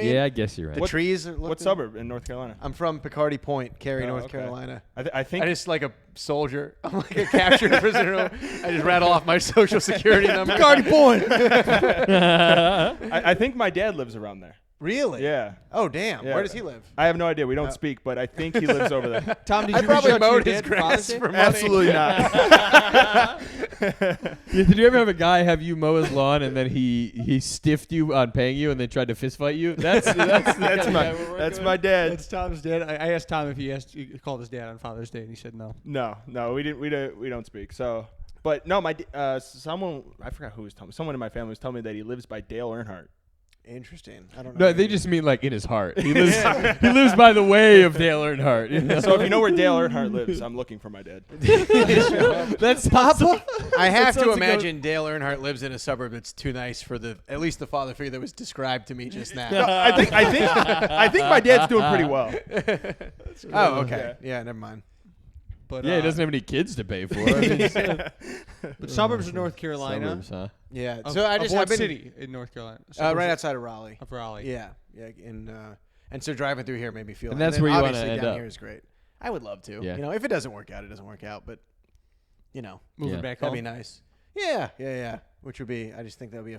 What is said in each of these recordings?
Yeah, I guess you're right. The trees. What suburb in North Carolina? I'm from Picardy Point, Cary, North Carolina. I think I just like a soldier. I'm like a captured prisoner. I just rattle off my social security number. Picardy Point. I think my dad lives around there. Really? Yeah. Oh, damn. Yeah. Where does he live? I have no idea. We don't speak, but I think he lives over there. Tom, did I you probably reach out to your mowed his dad for Father's grass Day? for money. Absolutely not. Did you ever have a guy have you mow his lawn and then he stiffed you on paying you and then tried to fist fight you? That's my dad. That's Tom's dad. I asked Tom if he called his dad on Father's Day, and he said no. No, we didn't. We don't speak. So, but no, someone, I forgot who was telling me. Someone in my family was telling me that he lives by Dale Earnhardt. Interesting. I don't know. No, they just mean like in his heart. He lives he lives by the way of Dale Earnhardt. You know? So if you know where Dale Earnhardt lives, I'm looking for my dad. That's Papa. I have sounds to like imagine Dale Earnhardt lives in a suburb that's too nice for at least the father figure that was described to me just now. No, I think my dad's doing pretty well. Oh, okay. Yeah, never mind. But Yeah, he doesn't have any kids to pay for. I mean, But suburbs of North Carolina. suburbs, huh? Yeah. Of, So I of just what I've been city in North Carolina? right outside of Raleigh. Of Raleigh. Yeah. And so driving through here made me feel. And that's then where you wanna obviously end down up. here is great. I would love to. Yeah. If it doesn't work out, it doesn't work out. But Moving Yeah. back that'd home. be nice. Yeah. Which would be. I just think that would be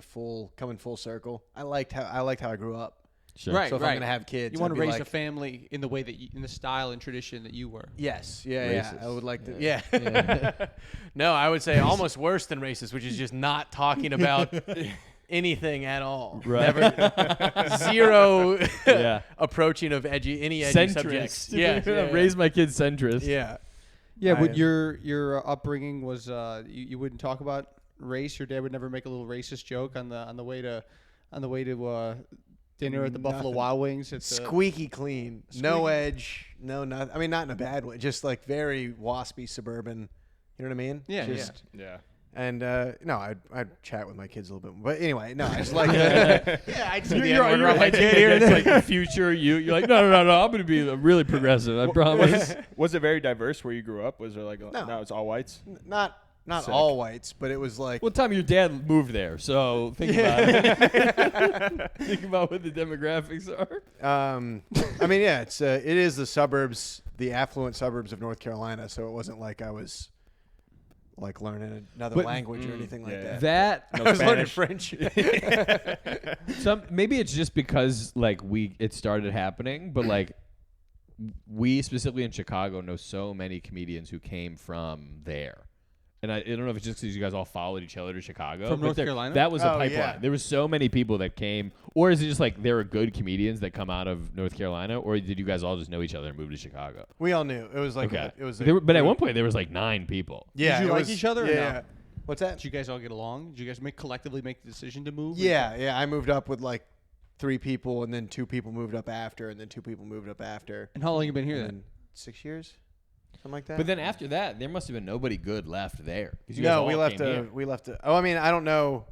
coming full circle. I liked how I grew up. Sure. Right. So if I'm gonna have kids, You want I'd to be raise like, a family in the way that in the style and tradition that you were. Yes. Yeah. Racist. I would like to. Yeah. Yeah. No, I would say almost worse than racist, which is just not talking about anything at all. Right. Never, zero Yeah. approaching of any edgy subjects. Centrist. Yeah. Raise my kids centrist. Yeah. Yeah, I but am. your upbringing was you wouldn't talk about race. Your dad would never make a little racist joke on the way to dinner at the Buffalo Nothing. Wild Wings. Squeaky clean. No edge. No nothing. I mean, not in a bad way. Just like very waspy suburban. You know what I mean? Yeah, Just, Yeah. And no, I'd chat with my kids a little bit. But anyway, no, I just like yeah, I just say the N-word around my kid here. It's like the future. You're like, no. I'm going to be really progressive. I promise. Was it very diverse where you grew up? Was there like no it's all whites? Not Sick. all whites, but it was like Well, Tom, your dad moved there, so think about it. Think about what the demographics are. I mean, yeah, it is the suburbs, the affluent suburbs of North Carolina. So it wasn't like I was like learning another language or anything like yeah. that. That I was learning French. maybe it's just because like it started happening, but like we specifically in Chicago know so many comedians who came from there. And I don't know if it's just because you guys all followed each other to Chicago. From but North Carolina? That was a Oh, pipeline. yeah. There was so many people that came. Or is it just like there are good comedians that come out of North Carolina? Or did you guys all just know each other and move to Chicago? We all knew it was like Okay. it was. But at one point, there was like 9 people. yeah, Did you it like was- each other or Yeah. no? What's that? Did you guys all get along? Did you guys collectively make the decision to move? Yeah. I moved up with like 3 people, and then 2 people moved up after, and then 2 people moved up after. And how long you been here And then? then 6 years, something like that. But then after that, there must have been nobody good left there. 'Cause you guys no, all we left. came here. We left. Oh, I mean, I don't know.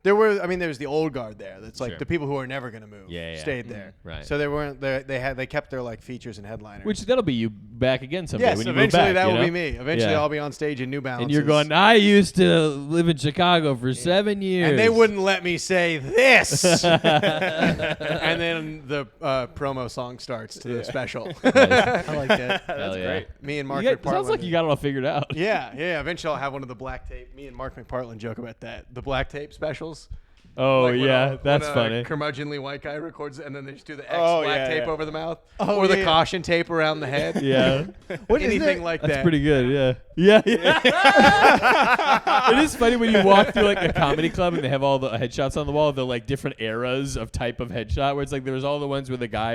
There's the old guard there. That's like Sure. the people who are never going to move. Yeah. Stayed there. Right. So they weren't. They kept their like features and headliners. Which that'll be you back again someday. yes, when you eventually move back, that you will know? be me. Eventually Yeah. I'll be on stage in New Balance. And you're going, I used to live in Chicago for 7 years. And they wouldn't let me say this. And then the promo song starts to the special. I like that. That's great. Me and Mark Sounds McPartland. like you got it all figured out. Yeah. Eventually I'll have one of the black tape. Me and Mark McPartland joke about that. The black tape specials. Oh, Like when yeah. That's when funny. a curmudgeonly white guy records it, and then they just do the X Oh, black yeah, tape yeah. over the mouth, Oh, or the yeah. caution tape around the head. Yeah. Anything like That's that. pretty good, yeah. Yeah. It is funny when you walk through like a comedy club and they have all the headshots on the wall. They're like different eras of type of headshot where it's like there's all the ones where the guy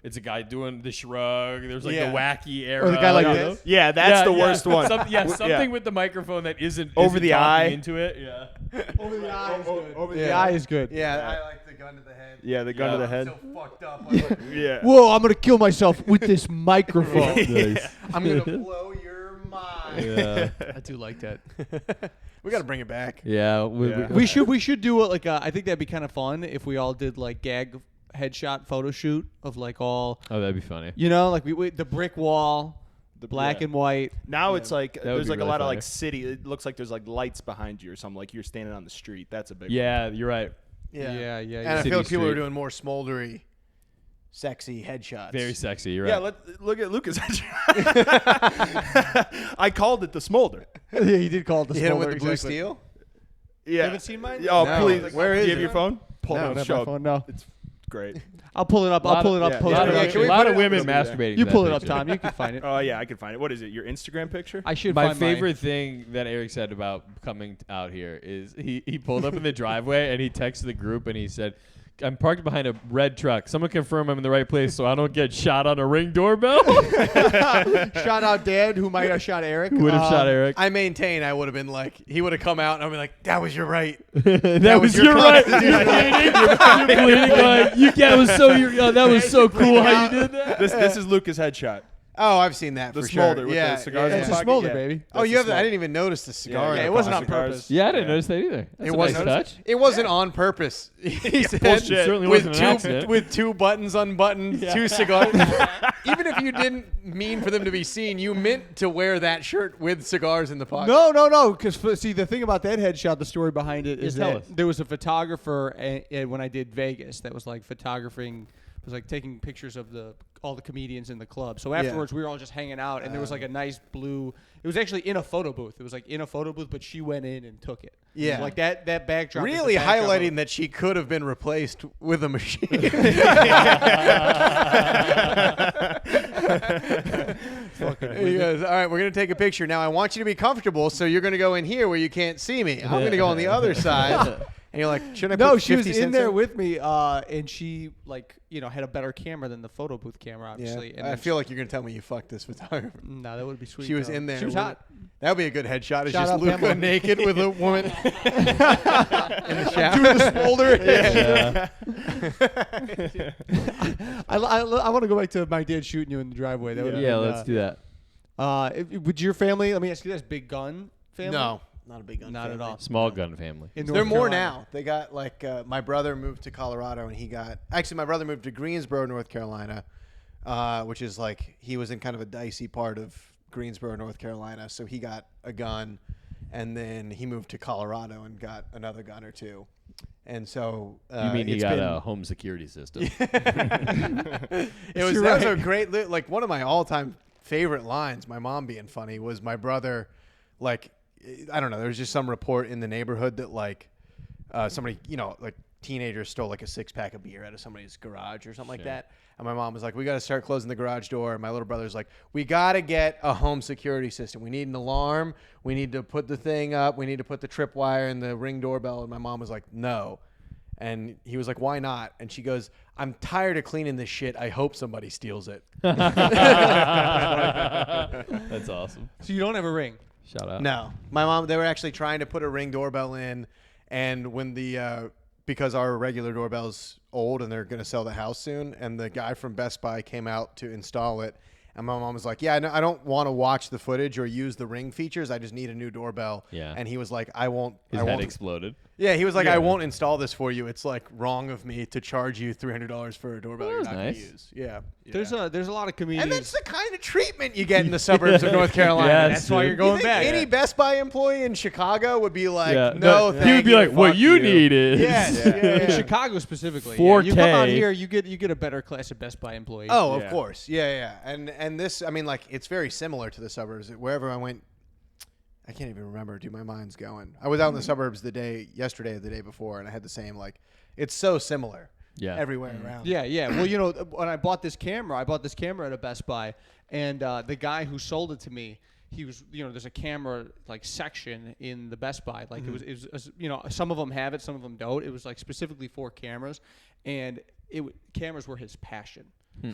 it's a guy doing the shrug. There's like Yeah. the wacky era. Or the guy like you this? know? Yeah, that's the Yeah. worst one. Something with the microphone that isn't Over the talking eye. into it. Yeah. Over the eye is good. Over The eye is good. Yeah, I like the gun to the head. Yeah, the gun to the head. So fucked up. I'm like, Yeah. Whoa, I'm going to kill myself with this microphone. Nice. I'm gonna blow your mind. Yeah. I do like that. We gotta bring it back. Yeah. Yeah. We should do it like I think that'd be kind of fun if we all did like gag headshot photo shoot of like all, Oh, that'd be funny. you know, like we the brick wall, the black yeah. and white. Now it's like would there's be like a really lot of funny. like city. It looks like there's like lights behind you or something. Like you're standing on the street. That's a big one. Yeah, you're right. Yeah. And I City feel like people are Street. doing more smoldery, sexy headshots. Very sexy. You're Yeah, right. look at Lucas. I called it the smolder. yeah, you did call it the You hit him with smolder, the blue exactly. steel? Yeah. haven't seen mine? Oh, No. please. Where Do is you have it? your phone? Pull No. it I up. don't have Show my it. phone, no. It's great. I'll pull it up. I'll pull it up. yeah, Post yeah, it yeah, up. can we a lot put of it- women it'll be there. masturbating. You to pull that it up, picture. Tom. You can find it. Oh yeah, I can find it. What is it? Your Instagram picture? I should My find favorite thing that Eric said about coming out here is he pulled up in the driveway and he texted the group and he said, I'm parked behind a red truck. Someone confirm I'm in the right place so I don't get shot on a Ring doorbell. mine. Shout out Dad, who might have shot Eric. Who would have shot Eric? I maintain I would have been like, he would have come out and I'd be like, that was your right. that was your your right. You're bleeding. Like, that was so. That was so cool how you did that. This is Lucas' headshot. Oh, I've seen that The for smolder sure. with Yeah, the cigars yeah. in It's the a pocket. smolder, Yeah. baby. Oh, That's you have. the I didn't even notice the cigar. Yeah, in it the wasn't pocket. on purpose. Yeah, I didn't Yeah. notice that either. That's It a wasn't. nice touch. It wasn't on purpose. He said Bullshit. Certainly with wasn't an accident. two with two buttons unbuttoned, two cigars. Even if you didn't mean for them to be seen, you meant to wear that shirt with cigars in the pocket. No. Because see, the thing about that headshot, the story behind it is Yeah, tell that us. there was a photographer when I did Vegas that was like photographing, was like taking pictures of all the comedians in the club. So afterwards, we were all just hanging out, and there was like a nice blue. It was actually in a photo booth. It was like in a photo booth, but she went in and took it. Yeah. So like that backdrop. is the Really backdrop highlighting of- that she could have been replaced with a machine. He goes, all right, we're going to take a picture. Now, I want you to be comfortable, so you're going to go in here where you can't see me. I'm going to go on the other side. And you're like, shouldn't I No, put she was 50 in cents there with me, and she had a better camera than the photo booth camera, obviously. Yeah. And I then feel like you're going to tell me you fucked this photographer. no, that would be sweet. She was though. in there. She was with- hot. That would be a good headshot. It's Shout just out Luca Pamela. naked with a woman in the shower. Doing the smolder. Yeah. I want to go back to my dad shooting you in the driveway. That would Yeah, let's do that. Would your family? Let me ask you this: big gun family? No, not a big gun. not at family. all. Small gun family. In They're North more Carolina. now. They got like my brother moved to Colorado and my brother moved to Greensboro, North Carolina, which is like he was in kind of a dicey part of Greensboro, North Carolina. So he got a gun, and then he moved to Colorado and got another gun or two. And so You mean he it's got been- a home security system? that was a great like one of my all-time favorite lines, my mom being funny, was my brother, like, I don't know, there was just some report in the neighborhood that like somebody, like teenagers stole like a 6-pack of beer out of somebody's garage or something like that. And my mom was like, we got to start closing the garage door. And my little brother's like, we got to get a home security system. We need an alarm. We need to put the thing up. We need to put the tripwire and the Ring doorbell. And my mom was like, no. And he was like, why not? And she goes, I'm tired of cleaning this shit. I hope somebody steals it. That's awesome. So you don't have a ring. Shout out. No. My mom, they were actually trying to put a Ring doorbell in. And when because our regular doorbell's old and they're going to sell the house soon, and the guy from Best Buy came out to install it. And my mom was like, yeah, no, I don't want to watch the footage or use the Ring features. I just need a new doorbell. Yeah. And he was like, I won't. His I head won't. exploded. Yeah, he was like, I won't install this for you. It's like wrong of me to charge you $300 for a doorbell you're was not going to nice. use. Yeah. There's a lot of comedians. And that's the kind of treatment you get in the suburbs of North Carolina. Yes, that's why dude. you're going You think back. any Best Buy employee in Chicago would be like, Yeah. no, He thank would be you, like, what fuck you need is. Yes. In Chicago specifically. 4K. You come out here, you get a better class of Best Buy employee. Oh, Yeah. of course. Yeah. And this, I mean, like, it's very similar to the suburbs. Wherever I went, I can't even remember, dude. My mind's going. I was out in the suburbs yesterday or the day before, and I had the same, like, it's so similar Yeah. everywhere around. Yeah. Well, when I bought this camera at a Best Buy, and the guy who sold it to me, he was, there's a camera like section in the Best Buy. Like it was, some of them have it, some of them don't. It was like specifically for cameras, and cameras were his passion.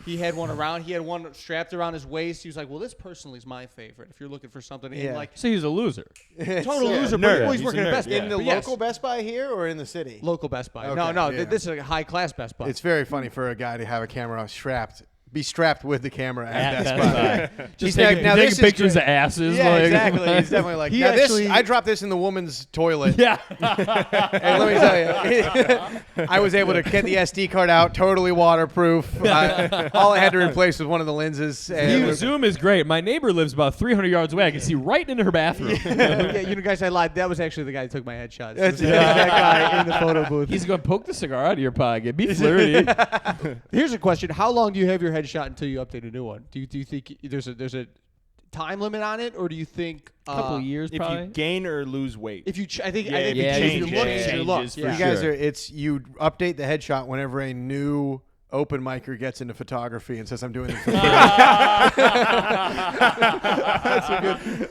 He had one around. He had one strapped around his waist. He was like, "Well, this personally is my favorite. If you're looking for something, Yeah. and like So he's a loser. total Yeah. loser, nerd. but he's He's working a at nerd, Best Buy yeah. In the But yes, local Best Buy here or in the city? local Best Buy. Okay, No, yeah. this is a high class Best Buy. It's very funny for a guy to have a camera strapped be strapped with the camera at Best Buy. Just He's taking this is pictures great. of asses. Yeah, like, exactly. He's definitely like, He now actually- I dropped this in the woman's toilet. Yeah. And let me tell you, I was able to get the SD card out, totally waterproof. All I had to replace was one of the lenses. And Zoom is great. My neighbor lives about 300 yards away. I can see right into her bathroom. Yeah, you know, guys, I lied. That was actually the guy who took my headshots. That's- That guy in the photo booth. He's going to poke the cigar out of your pocket. Be flirty. Here's a question: how long do you have your headshot until you update a new one? Do you think there's a time limit on it, or do you think A couple of years, If probably. you gain or lose weight. If you, I think, Yeah, if yeah, you change look, it. it's your Changes look. for Yeah. you guys sure. you update the headshot whenever a new open micer gets into photography and says, I'm doing this for free.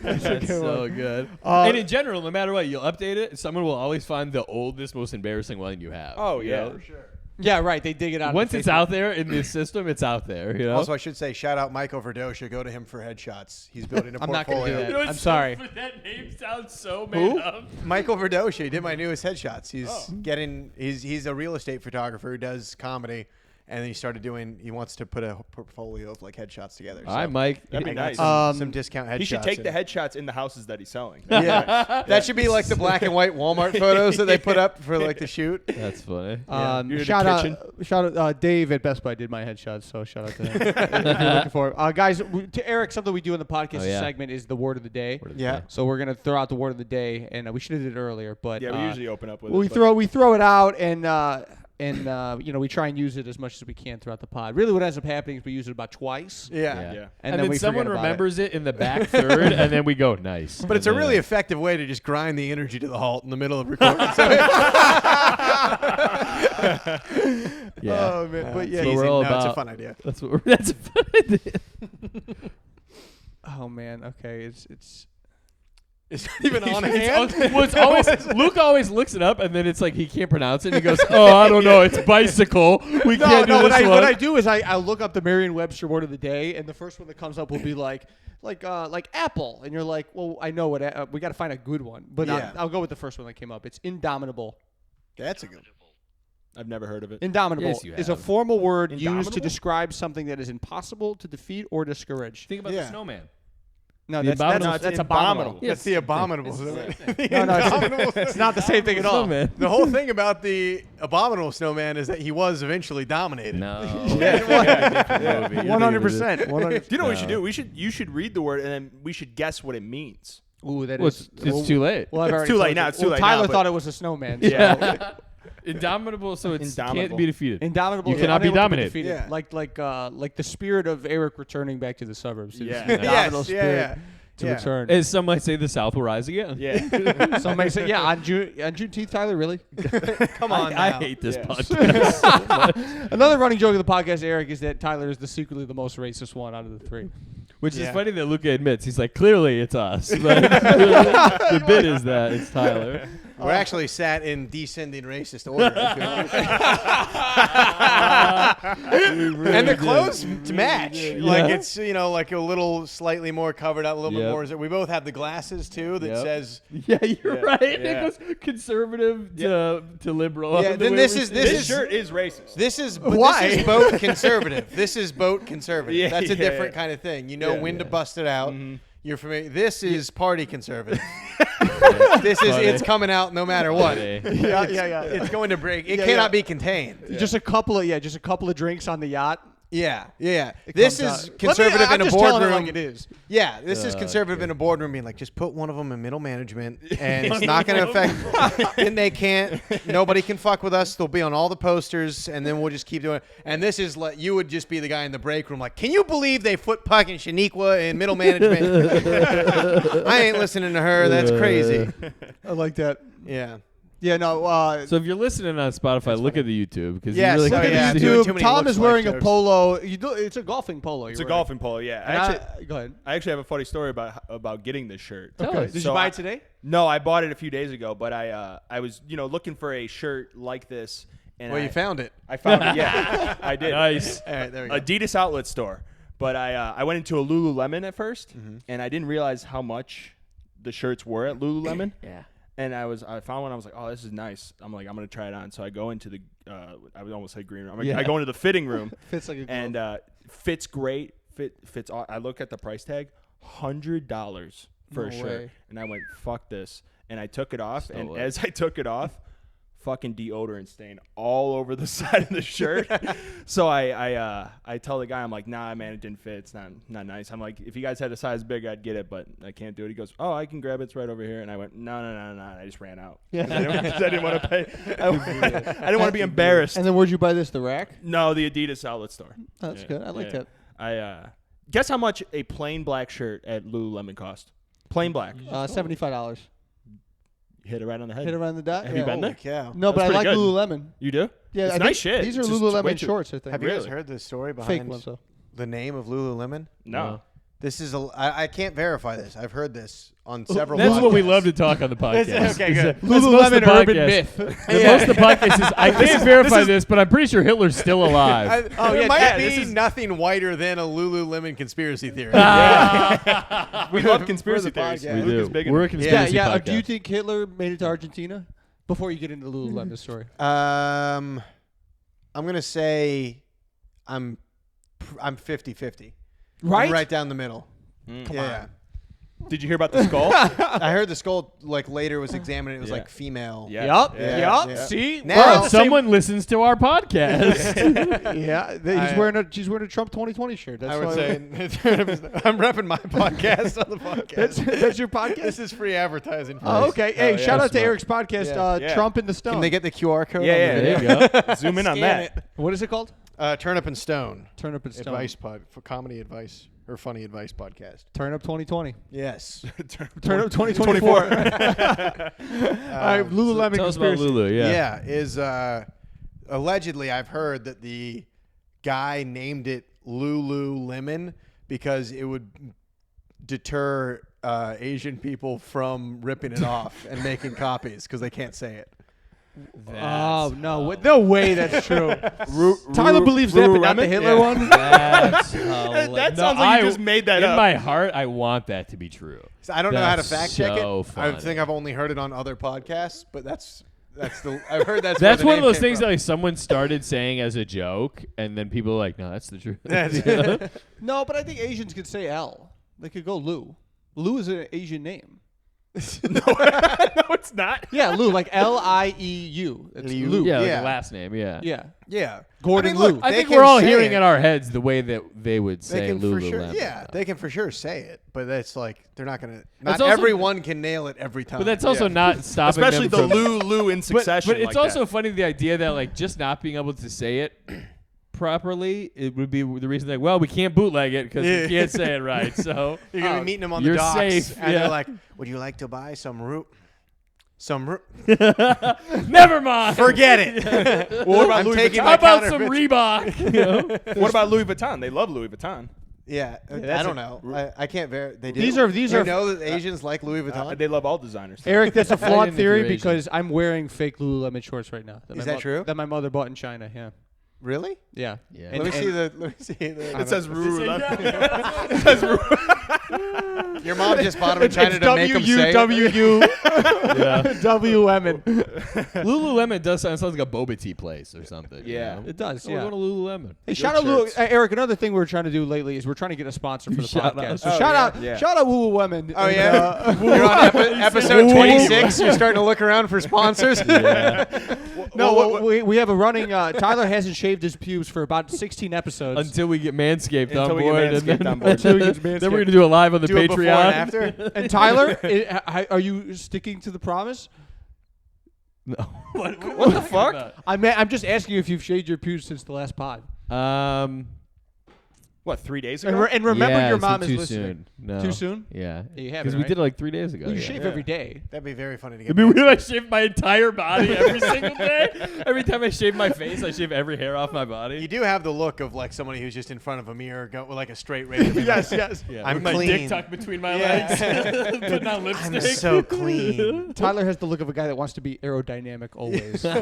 That's so good. And in general, no matter what, you'll update it. Someone will always find the oldest, most embarrassing one you have. Oh, you yeah. know? For sure. Yeah, right. They dig it out. Once of it's out there in this system, it's out there. You know. Also, I should say, shout out Michael Verdosha. Go to him for headshots. He's building a I'm not gonna do portfolio. that. I'm sorry. But that name sounds so made up. Michael Verdosha. He did my newest headshots. He's a real estate photographer who does comedy. And then he wants to put a portfolio of like headshots together. All right, Mike. That'd be I got nice. some discount headshots. He should take the and- headshots in the houses that he's selling. Yeah. That should be like the black and white Walmart photos that they put up for like the shoot. That's funny. You're in the Shout out, Dave at Best Buy did my headshots, so shout out to him. If you're looking for guys, to Eric, something we do in the podcast segment is the word of the day. Yeah. So we're gonna throw out the word of the day, and we should have did it earlier, but Yeah, we usually open up with we it. throw it out, and we try and use it as much as we can throughout the pod. Really, what ends up happening is we use it about twice. Yeah. Yeah. And then then we someone forget about remembers it in the back third, and then we go, nice. But it's a really effective way to just grind the energy to the halt in the middle of recording. Yeah. Oh man, but yeah. That's what we're all It's a about. fun idea. That's what. That's a fun idea. Oh man. Okay. It's It's not even on hand. It's always Luke always looks it up, and then it's like he can't pronounce it. And he goes, "Oh, I don't know. It's bicycle. We can't do this one." What I do is I look up the Merriam-Webster word of the day, and the first one that comes up will be like apple, and you're like, well, I know what we got to find a good one, but Yeah. I'll go with the first one that came up. It's indomitable. That's a good one. I've never heard of it. Indomitable Yes, you is a have. formal word used to Indomitable? describe something that is impossible to defeat or discourage. Think about Yeah. the snowman. No, The that's abominable- that's it's abominable. abominable. That's the abominable. No, it's not the same thing at all. Snowman. The whole thing about the abominable snowman is that he was eventually dominated. No. 100%. Do you know what we No. should do? You should read the word and then we should guess what it means. Ooh, that Well, it's too late. Well, I've It's already too told late you. now, it's too Well, late Tyler now, but- thought it was a snowman. Yeah. Indomitable, so it can't Indomitable. be defeated. Indomitable. You is cannot be unable to dominated. defeated. Yeah. Like the spirit of Eric returning back to the suburbs. His Yeah. indomitable Yes, spirit to Yeah. return. As some might say, the South will rise again. Yeah. Some may say, yeah, on Juneteenth, Tyler, really? Come on, I now. hate this Yeah. podcast so much. Another running joke of the podcast, Eric, is that Tyler is secretly the most racist one out of the three. Which is Yeah. funny that Luca admits. He's like, clearly it's us. But the bit is that it's Tyler. We're actually sat in descending racist order. I feel like. And the clothes to match. did. Like Yeah. it's like a little slightly more covered up, a little bit Yep. more. We both have the glasses too that Yep. says. Yeah, you're Yeah. right. Yeah. It goes conservative to liberal. Yeah, the then way this we is- say this it. This shirt is racist. This is Why? This is boat conservative. This is boat conservative. Yeah, That's a yeah, different yeah. kind of thing. You know Yeah. when to bust it out. Mm-hmm. You're familiar. This is party conservative. This is Funny. it's coming out no matter what. Funny. Yeah. It's going to break. It Yeah, cannot yeah. be contained. Just a couple of drinks on the yacht. Yeah. It This comes is out. conservative I'm in a just telling it boardroom. like it is. Yeah, this is conservative in a boardroom being like, just put one of them in middle management, and it's not going to affect. And they can't. Nobody can fuck with us. They'll be on all the posters, and then we'll just keep doing it. And this is like you would just be the guy in the break room, like, can you believe they foot fucking Shaniqua in middle management? I ain't listening to her. That's crazy. I like that. Yeah. Yeah, no. So if you're listening on Spotify, look at the YouTube because Yes, you really oh, can yeah. see- Doing too YouTube, many Tom looks is wearing like a jokes. polo. It's a golfing polo. It's a golfing polo, yeah. Go ahead. I actually have a funny story about getting this shirt. Tell Okay. us. Did So you buy I- it today? No, I bought it a few days ago, but I was looking for a shirt like this, and Well, you found it. I found it. Yeah, I did. Nice. All right, there we go. Adidas outlet store, but I went into a Lululemon at first, and I didn't realize how much the shirts were at Lululemon. Yeah. And I found one. I was like, oh, this is nice. I'm like, I'm gonna try it on. So I go into the I would almost say green room. I go into the fitting room, Fits like a glove. and Fits great. Fits. I look at the price tag, $100 for a shirt, way. and I went, "Fuck this!" And I took it off, and way. as I took it off, fucking deodorant stain all over the side of the shirt. So I tell the guy, I'm like, "Nah, man, it didn't fit. It's not nice." I'm like, "If you guys had a size big, I'd get it, but I can't do it." He goes, "Oh, I can grab it. It's right over here." And I went, No. I just ran out. Yeah. I didn't want to pay. I didn't want to be embarrassed. And then where'd you buy this? The Rack? No, the Adidas outlet store. Oh, that's good. I like that. I guess how much a plain black shirt at Lululemon cost? Plain black. $75. Hit it right on the head. Hit around the dot. Have you been there? Cow. No, but I That's like pretty good. Lululemon. You do? Yeah, It's I nice think shit. These are It's just way Lululemon too- shorts, I think. Have you guys Really? heard the story Fake behind ones, though. the name of Lululemon? No. This is I can't verify this. I've heard this on several. That's what we podcasts. love to talk on the podcast. Okay, good. That's most of the Lululemon urban podcast. myth. Most of the podcast is I can't verify this, but I'm pretty sure Hitler's still alive. There yeah, might yeah, be this is- nothing whiter than a Lululemon conspiracy theory. We love conspiracy We're the theories. podcast. We Luke do. is big We're a in it. Yeah, conspiracy yeah. podcast. Do you think Hitler made it to Argentina? Before you get into the Lululemon story. I'm gonna say I'm 50-50. Right? I'm right down the middle. Come Yeah. Did you hear about the skull? I heard the skull later was examined. It was Yeah. like female. Yeah. Yup. Yeah. Yup. Yeah. See? Now- We're on Well, the same- someone listens to our podcast. Yeah. She's wearing a Trump 2020 shirt. That's I would why- say I'm repping my podcast on the podcast. That's your podcast? This is free advertising. For Oh, us. okay. Hey, yeah. shout out to Smart. Eric's podcast, Yeah. Yeah. Trump in the Stone. Can they get the QR code? Yeah, on yeah, the There video? you go. Zoom in on Scan that. it. What is it called? Turnip and Stone. Turnip and Stone. Advice pod for comedy advice or funny advice podcast. Turn up 2020. Yes. Turn up 2024. All right, Lululemon Tell us about conspiracy. Lulu. Yeah. Yeah, is allegedly I've heard that the guy named it Lululemon because it would deter Asian people from ripping it off and making copies because they can't say it. Oh no! No way that's true. Tyler believes that, but not the Hitler Yeah. one. That's That sounds like you just made that in up. my heart, I want that to be true. So I don't know how to That's fact check so it. funny. I think I've only heard it on other podcasts, but that's the I've heard that's That's where one the of those name things came that like someone started saying as a joke, and then people are like, "No, that's the truth." from. No, but I think Asians could say L. They could go Lou. Lou is an Asian name. No, it's not. Yeah, Lou, like Lieu. It's Liu. Lou. Yeah, like Yeah. a last name. Yeah. Yeah. Yeah, Gordon I mean, look, Liu. I they think can we're all say hearing it. in our heads the way that they would They say can for sure, Lululemon. yeah, they can for sure say it, but that's like they're not gonna. That's Not also- everyone can nail it every time. But that's also Yeah. not stopping Especially them the from, Lulu in But, succession. but it's like also that. funny the idea that like just not being able to say it properly, it would be the reason like, well, we can't bootleg it because Yeah. we can't say it right. So You're gonna be meeting them on the you're docks, safe, and yeah. they're like, "Would you like to buy some root? Some root? never mind. Forget it." Well, what about I'm Louis taking Vuitton? How about some counterfeits. Reebok? You know? What about Louis Vuitton? They love Louis Vuitton. Yeah, I that's don't know. I can't They do. These are- these You are- know that Asians like Louis Vuitton. They love all designers. Eric, that's a didn't flawed think theory you were Asian. because I'm wearing fake Lululemon shorts right now. Is my that true? That my mother bought in China. Yeah. Really? Yeah. Yeah. And- Let me see the. It says Ruru. Your mom just bought them in China to make them say it. W-U-W-U. Yeah. W-Lemon. Lululemon does sound like a boba tea place or something. you Yeah. know? It does, Oh, yeah. We're going to Lululemon. Hey, shout out Lulu. shirts. Eric, another thing we're trying to do lately is we're trying to get a sponsor for the Shout podcast. out. So Oh, shout yeah, out, yeah. shout out Lululemon. Oh And, yeah, you're on episode 26. You're starting to look around for sponsors. No, we have a running. Tyler hasn't shaved his pubes for about 16 episodes. Until we get Manscaped Until on we get board. Manscaped and then, on board. Until we get then Manscaped. we're going to do a live on the Do it before and Patreon. after. And Tyler, are you sticking to the promise? No. What the fuck? I'm just asking you if you've shaved your pubes since the last pod. What, 3 days And, ago? and remember, Yeah, your so mom is too listening. Soon. No. Too soon? Yeah. You haven't, Because we right? did it like 3 days ago. Well, you yeah. shave every day. That'd be very funny to I get. mean, we Manscaped. like shave my entire body every single day. Every time I shave my face, I shave every hair off my body. You do have the look of like somebody who's just in front of a mirror, go with like a straight razor. Yes, yes. Yeah, I'm with my clean. dick tucked between my Yeah. legs, putting on I'm lipstick. so clean. Tyler has the look of a guy that wants to be aerodynamic always. I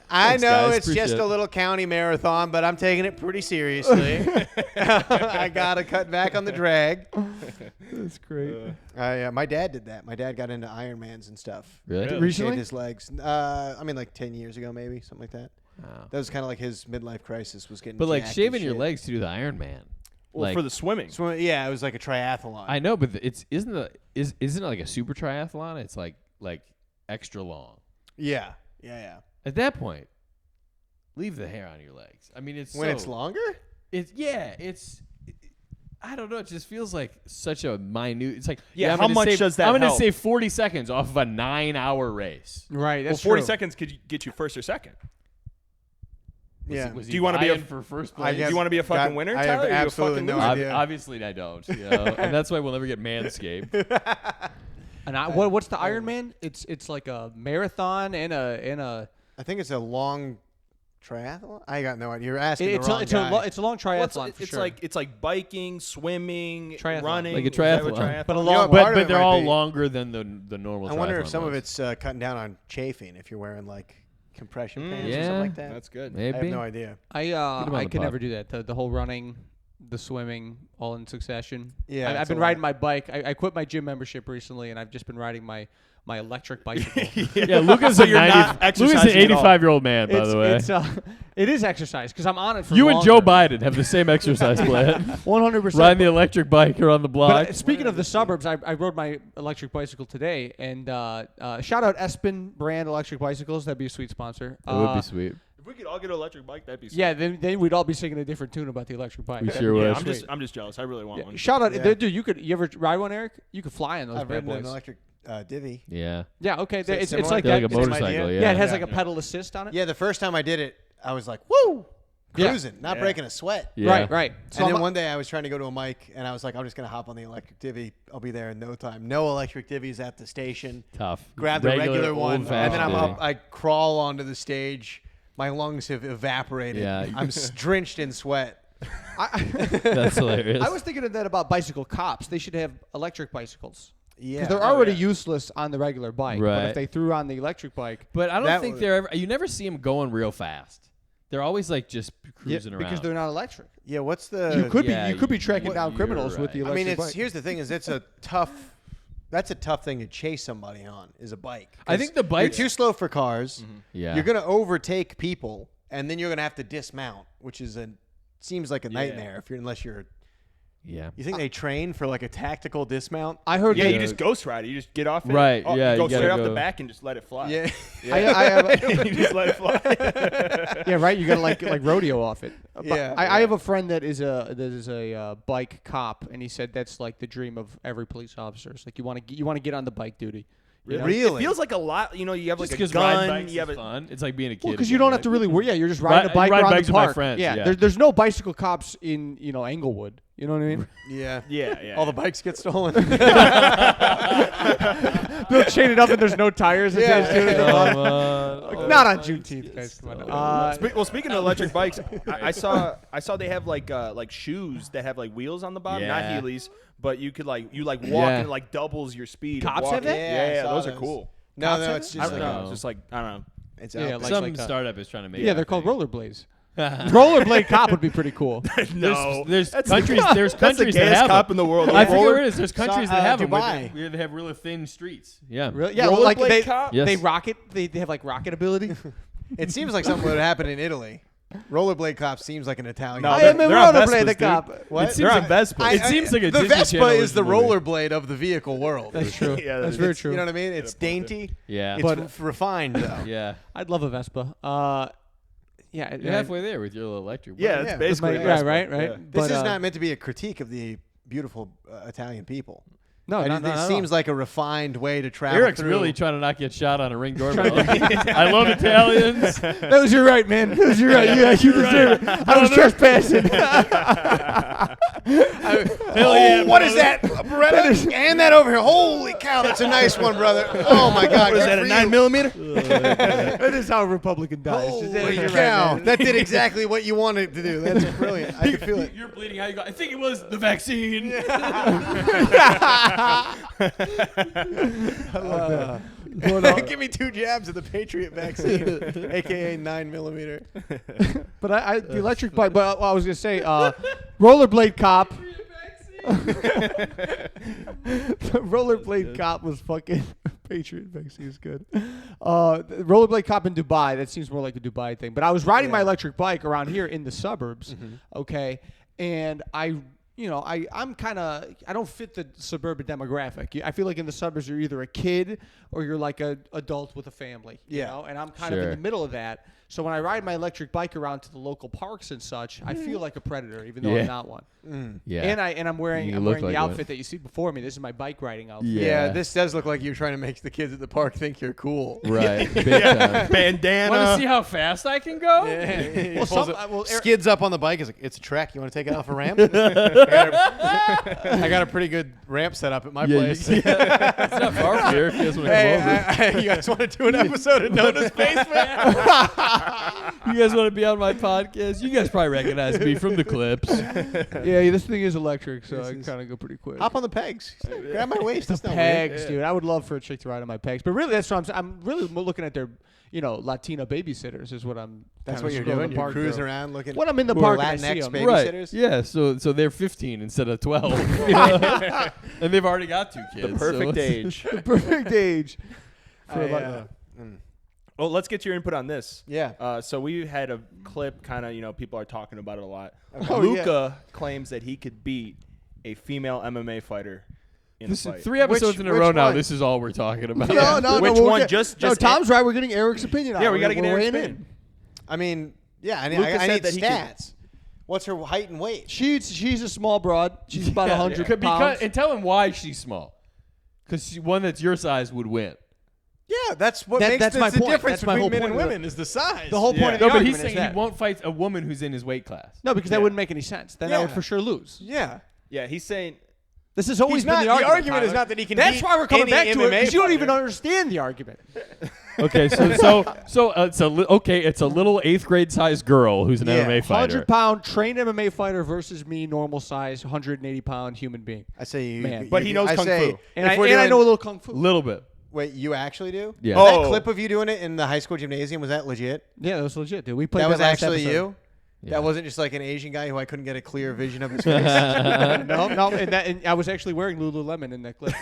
Thanks, know guys. it's just Appreciate a it. little county marathon, but I'm taking it pretty seriously. I gotta cut back on the drag. That's great. My dad did that. My dad got into Ironmans and stuff. Really? Really? Recently? Shaved his legs. I mean, like 10 years ago, maybe something like that. That was kind of like his midlife crisis was getting. But like jacked shaving and your shit. legs to do the Ironman. Well, Like, for the swimming. Yeah, it was like a triathlon. I know, but isn't it like a super triathlon? It's like extra long. Yeah. At that point, leave the hair on your legs. I mean, it's Longer. I don't know. It just feels like such a minute. It's like Yeah, I'm how gonna much save, does that I'm going to help? save 40 seconds off of a 9-hour race. Right. Well, That's 40 true. seconds could get you first or second. Yeah. Was Do you wanna be vying for first place? Do you want to be a fucking winner, I Tyler? have Or you a absolutely fucking no loser? idea. Obviously, I don't. You know? And that's why we'll never get Manscaped. And what's the Ironman? It's like a marathon and a. I think it's a long triathlon. I got no idea. You're asking the wrong It's guy. a long Well, triathlon for it's sure. like Triathlon. swimming, Triathlon. running, Like a Is that what triathlon. But a You know, long. part of but it they're might all be- longer than the normal I wonder if triathlon some of ones. it's cutting down on chafing if you're wearing like compression pants or Yeah. something like that. That's good. I have Maybe. no idea. I him on I the could pod. never do that. The whole running, the swimming, all in succession. Yeah, I've it's been a riding lot. my bike. I quit my gym membership recently, and I've just been riding my electric bicycle. Yeah, Lucas So is you're not Lucas exercising an at all. 85-year-old man, by the way. It is exercise because I'm on it for You and Joe longer. Biden have the same exercise plan. 100%. Riding the electric bike or on the block. But speaking of the suburbs, I rode my electric bicycle today, and shout out Espen brand electric bicycles. That'd be a sweet sponsor. It would be sweet. If we could all get an electric bike, that'd be sweet. Yeah, then we'd all be singing a different tune about the electric bike. We That'd sure be would. Yeah, sweet. I'm just jealous. I really want one. Shout out, Yeah. dude. You ever ride one, Eric? You could fly in those I've bad ridden an boys. electric divvy. Yeah. Yeah, okay. So it's It's similar? like Yeah, that. like a Same motorcycle, idea? yeah. It has Yeah. like a pedal assist on it. Yeah, the first time I did it, I was like, woo, Yeah. cruising, not Yeah. breaking a sweat. Yeah. Right. So And then I'm- one day I was trying to go to a mic, and I was like, I'm just going to hop on the electric divvy. I'll be there in no time. No electric divvies at the station. Tough. Grab the regular one, and old-fashioned then I'm divvy. up. I crawl onto the stage. My lungs have evaporated. Yeah. I'm drenched in sweat. That's hilarious. I was thinking of that about bicycle cops. They should have electric bicycles. Yeah. Because they're already useless on the regular bike. But Right. if they threw on the electric bike. But I don't That think was- they're ever. You never see them going real fast. They're always like just cruising around. Because they're not electric. Yeah, what's the... You could be tracking what- down you're criminals with right. the I electric mean, bike. here's the thing: is that's a tough thing to chase somebody on. Is a bike. I think the bike. You're too slow for cars. Yeah. You're gonna overtake people, and then you're gonna have to dismount, which is seems like a nightmare unless you're. Yeah. You think they train for like a tactical dismount? I heard Yeah, that- you just ghost ride it. You just get off it. Right, Oh, yeah, Go you gotta straight off the go- back and just let it fly. Yeah. I have you just let it fly. yeah, right. You gotta like rodeo off it. But Yeah. I have a friend that is a bike cop, and he said that's like the dream of every police officer. It's like you want to get on the bike duty. You know? Really? It feels like a lot. You know, you have Just like a because riding gun. bikes You have is a fun. It's like being a kid. Well, because you again, don't right? have to really worry. Yeah, you're just riding a bike ride around bikes the with my park. friends, yeah. There's no bicycle cops in Englewood. You know what I mean? Yeah. yeah. All the bikes get stolen. They'll chain it up and there's no tires attached to it. Not on Juneteenth, guys. Come on. Well, speaking of electric bikes, I saw they have like shoes that have like wheels on the bottom, not Yeah. Heelys, but you could walk Yeah. and it like doubles your speed. of Cops have walking. that? Yeah, I saw those are those. cool. No, Cops no, have it's I just don't like know. It's just like I don't know. it's Yeah, out like- Some like, startup is trying to make. Yeah, it they're a called thing. rollerblades. Rollerblade cop would be pretty cool. No, There's That's countries. There's That's the countries that gayest have cop them. in the world. I Roller- figure it is. There's countries that have them Dubai. where they have really thin streets. Yeah. Really? Yeah, well, like Rollerblade they cop? Yes. they rocket. They have like rocket ability. It seems like something would happen in Italy. Rollerblade cop seems like an Italian. No, I they're- am a they're on rollerblade, Vespas, the dude. cop. What? It seems They're on like Vespa. It seems like a the Disney Vespa Channel is the movie. rollerblade of the vehicle world. That's true. Yeah, That's that very is. true. You know what I mean? It's dainty. Yeah. It's But- refined though. Yeah. I'd love a Vespa. Yeah, You're halfway there with your little electric. bike. Yeah, it's Yeah. basically Right, a Vespa. right. Yeah. This But, is not meant to be a critique of the beautiful Italian people. No, It seems like a refined way to travel. Eric's through. really trying to not get shot on a Ring doorbell. I love Italians. that was your right, man. That was your right. Yeah, you deserve it. I was trespassing. Hell yeah, What is that, Beretta? Hand that over here. Holy cow, that's a nice one, brother. Oh my God, What is good that, a for 9mm? That is how a Republican dies. Holy You're right, cow, man. that did exactly what you wanted to do. That's brilliant. I can feel it. You're bleeding. How you go? I think it was the vaccine. Give me 2 jabs of the Patriot vaccine, aka 9mm. But the electric bike. But I was gonna say, rollerblade cop. The rollerblade cop was fucking Patriot Pixie is good. Rollerblade cop in Dubai. That seems more like a Dubai thing. But I was riding my electric bike around here in the suburbs. Okay, and I'm kind of, I don't fit the suburban demographic. I feel like in the suburbs you're either a kid or you're like an adult with a family. You know? And I'm kind of in the middle of that. So when I ride my electric bike around to the local parks and such, I feel like a predator, even though I'm not one. Yeah. And I'm wearing like the outfit one. that you see before me. This is my bike riding outfit. Yeah, this does look like you're trying to make the kids at the park think you're cool. Right. Big time. Bandana. Want to see how fast I can go? Skids up on the bike. Is like, it's a track. You want to take it off a ramp? I got a pretty good ramp set up at my place. It's not far from here if you guys want to come over. You guys want to do an episode of Nona's Basement? You guys want to be on my podcast? You guys probably recognize me from the clips. Yeah, this thing is electric, so I kind of go pretty quick. Hop on the pegs. Grab my waist. That's not Pegs, weird. dude. I would love for a chick to ride on my pegs. But really, that's what I'm really looking at their, Latina babysitters is what I'm. That's kinda what you're scrolling doing. the You're park cruising through. around looking. When I'm in the who are park and I see Latinx 'em. babysitters. Yeah, so they're 15 instead of 12. And they've already got 2 kids. The perfect age. The perfect age. For Well, let's get your input on this. Yeah. So we had a clip, kind of, people are talking about it a lot. Oh, Luca claims that he could beat a female MMA fighter in This a is fight. 3 episodes in a Which row now. one? This is all we're talking about. No, Which we'll one? get- Just Tom's right. We're getting Eric's opinion on it. Yeah, we got to get We're Eric's weighing in. opinion. I mean, yeah. I Luca need said that he could- stats. What's her height and weight? She's a small broad. She's about 100 pounds. And tell him why she's small. Because one that's your size would win. Yeah, that's what That- makes that's the my point. difference That's my between whole men and point of women is the size. The whole point of the No, but argument he's is saying that. he won't fight a woman who's in his weight class. No, because that wouldn't make any sense. Then I would Yeah. for sure lose. Yeah. Yeah, he's saying This has always He's been not- the argument. argument is Tyler. not that he can That's beat why we're coming any back to it, MMA because you don't fighter. even understand the argument. Okay, it's a little 8th grade sized girl who's an MMA fighter. 100-pound trained MMA fighter versus me, normal size, 180-pound human being. I say you. Man. But he knows I Kung say, Fu. And if I we're know a doing- little kung fu. Little bit. Wait, you actually do? Yeah. That Oh. clip of you doing it in the high school gymnasium, was that legit? Yeah, that was legit, dude. We played That was last actually episode. you? Yeah. That wasn't just like an Asian guy who I couldn't get a clear vision of his face. No, and I was actually wearing Lululemon in that clip.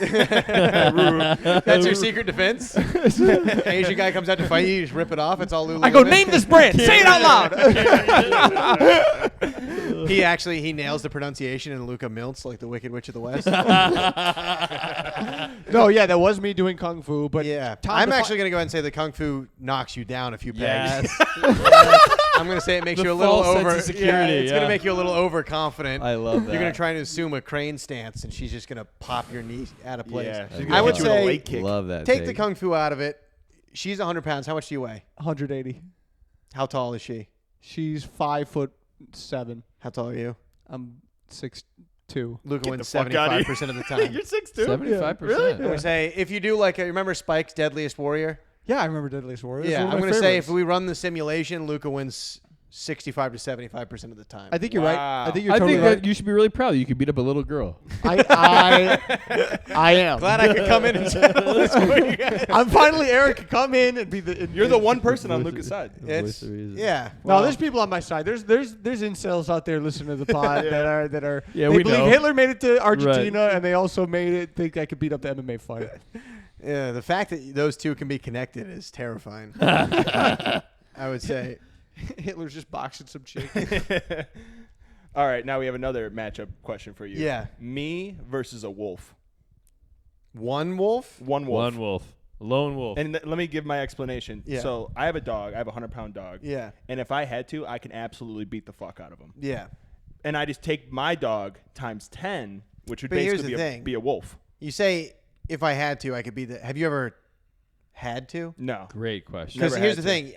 That's your secret defense? Asian guy comes out to fight you, you just rip it off. It's all Lululemon. I go, name this brand. Say it out loud. He nails the pronunciation in Luca Miltz, like the Wicked Witch of the West. No, yeah, that was me doing kung fu. But Yeah. Tom I'm defi- actually going to go ahead and say the Kung Fu knocks you down a few pegs. Yes. I'm going to say it makes The you a little false sense over. of security, it's going yeah. to make you a little overconfident. I love that. You're going to try to assume a crane stance, and she's just going to pop your knee out of place. Yeah, she's gonna I would hit you with a say leg kick. Love that. take the Kung Fu out of it. She's 100 pounds. How much do you weigh? 180. How tall is she? She's 5'7". How tall are you? I'm 6'2". Luca Get wins the fuck outta here. 75% of the time. You're 6'2". 75%. Really? I'm gonna say if you do like remember Spike's Deadliest Warrior? Yeah, I remember Deadliest Warrior. Yeah, It's one I'm of my gonna say if favorites. we run the simulation, Luca wins 65 to 75% of the time. I think you're right. Wow. I think you're I totally think right. that you should be really proud that you could beat up a little girl. I am. Glad I could come in and tell this for you guys. I'm finally Eric. Could come in and be the. You're the one person on Luca's side. It's, Voice of reason. yeah. No, well, there's people on my side. There's incels out there listening to the pod that are. Yeah, they we believe know. Hitler made it to Argentina, and they also made it think I could beat up the MMA fighter. yeah, the fact that those two can be connected is terrifying. I would say. Hitler's just boxing some chick. All right, now we have another matchup question for you. Yeah. Me versus a wolf. One wolf? One wolf. One wolf. Lone wolf. And let me give my explanation. Yeah. So I have a dog. I have a 100-pound dog. Yeah. And if I had to, I can absolutely beat the fuck out of him. Yeah. And I just take my dog times 10, which would But here's basically the thing. be a wolf. You say if I had to, I could be the. Have you ever had to? No. Great question. Because Never here's had the to. thing,